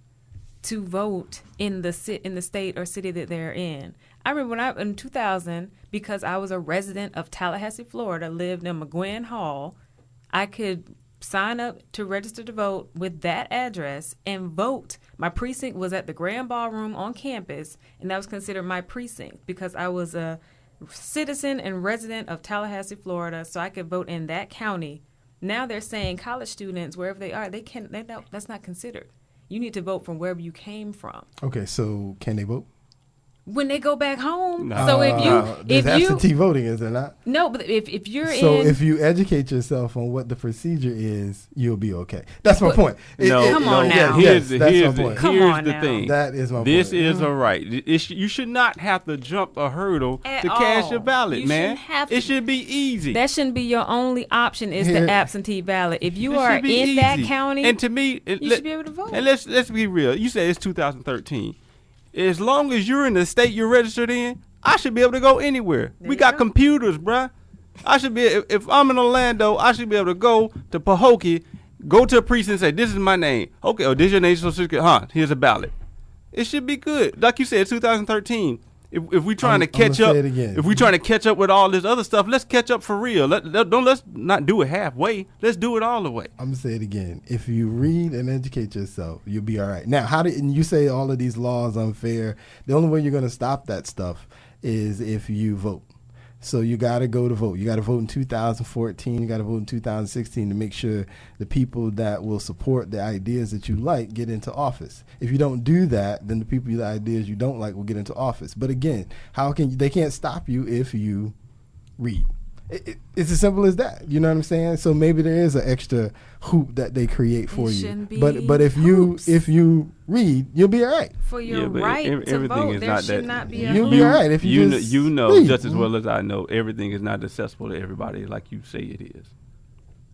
to vote in the state or city that they're in. I remember in 2000, because I was a resident of Tallahassee, Florida, lived in McGuinn Hall, I could sign up to register to vote with that address and vote. My precinct was at the Grand Ballroom on campus, and that was considered my precinct because I was a citizen and resident of Tallahassee, Florida, so I could vote in that county. Now they're saying college students, wherever they are, that's not considered. You need to vote from wherever you came from. Okay, so can they vote? When they go back home. No. So there's absentee voting, is there not? No, but if you're if you educate yourself on what the procedure is, you'll be okay. That's my point. Come on now. Here's that's my the point. thing. That is my point. This is a right. You should not have to jump a hurdle At to cast all. your ballot, You man. shouldn't have to. It should be easy. That shouldn't be your only option is Here- the absentee ballot. If you It are should be in that easy. county, and to me, you should be able to vote. And let's be real. You say it's 2013. As long as you're in the state you're registered in, I should be able to go anywhere. There We you got go. computers, bruh. I should be, if I'm in Orlando, I should be able to go to Pahokee, go to a precinct and say, this is my name. Okay, oh, this is your name, social security. Here's a ballot. It should be good. Like you said, 2013. If we trying to catch up, if we trying to catch up with all this other stuff, let's catch up for real. Let's not do it halfway. Let's do it all the way. I'm gonna say it again. If you read and educate yourself, you'll be all right. Now, and you say all of these laws unfair? The only way you're gonna stop that stuff is if you vote. So you got to go to vote. You got to vote in 2014. You got to vote in 2016 to make sure the people that will support the ideas that you like get into office. If you don't do that, then the people, the ideas you don't like will get into office. But again, they can't stop you if you read. It's as simple as that. You know what I'm saying? So maybe there is an extra hoop that they create for you. But if you read, you'll be all right. For your but right to everything vote, is there not should that. not be a You'll hoop. be all right if you you know read. just as well as I know, everything is not accessible to everybody like you say it is.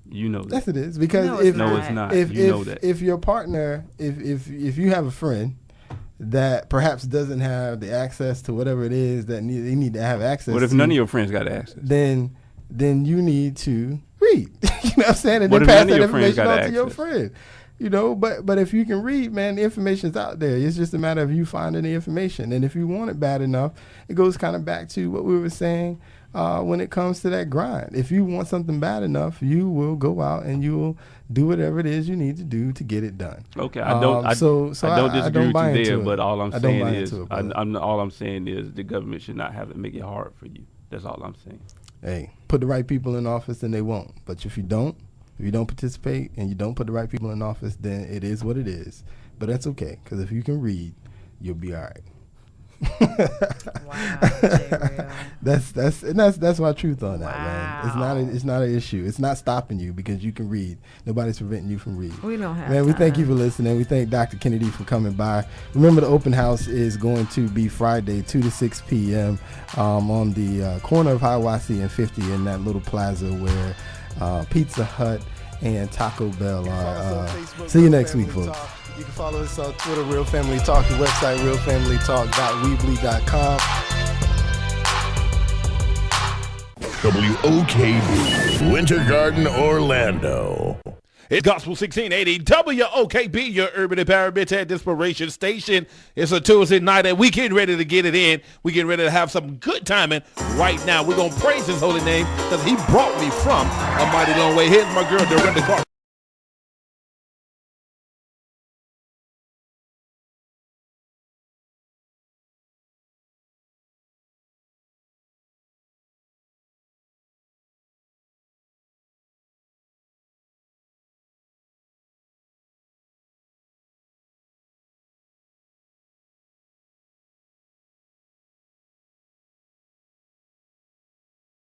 You know that. Yes, it is, because No, it's if not. No, it's not. if You know that. if your partner, if you have a friend that perhaps doesn't have the access to whatever it is that they need to have access. What if to, none of your friends got access? Then you need to read. You know what I'm saying? And What then if pass none of that your friends information got on to your access? friend. You know, but if you can read, man, the information's out there. It's just a matter of you finding the information. And if you want it bad enough, it goes kind of back to what we were saying when it comes to that grind. If you want something bad enough, you will go out and you will do whatever it is you need to do to get it done. Okay, I don't disagree with you there, but all I'm saying is the government should not have to make it hard for you. That's all I'm saying. Hey, put the right people in office and they won't. But if you don't participate and you don't put the right people in office, then it is what it is. But that's okay, because if you can read, you'll be all right. Wow, J-Real. That's my truth on that, man. Wow. It's not an issue. It's not stopping you because you can read. Nobody's preventing you from reading. We don't have Man, we thank time. you for listening. We thank Dr. Kennedy for coming by. Remember, the open house is going to be Friday, 2 to 6 p.m. On the corner of Hiawassee and 50 in that little plaza where Pizza Hut and Taco Bell are. See you next week, folks. You can follow us on Twitter, Real Family Talk, the website, realfamilytalk.weebly.com. WOKB, Winter Garden, Orlando. It's Gospel 1680 WOKB, your urban and paramilitary inspiration station. It's a Tuesday night and we getting ready to get it in. We getting ready to have some good timing right now. We're going to praise his holy name because he brought me from a mighty long way. Here's my girl, Dorinda Clark.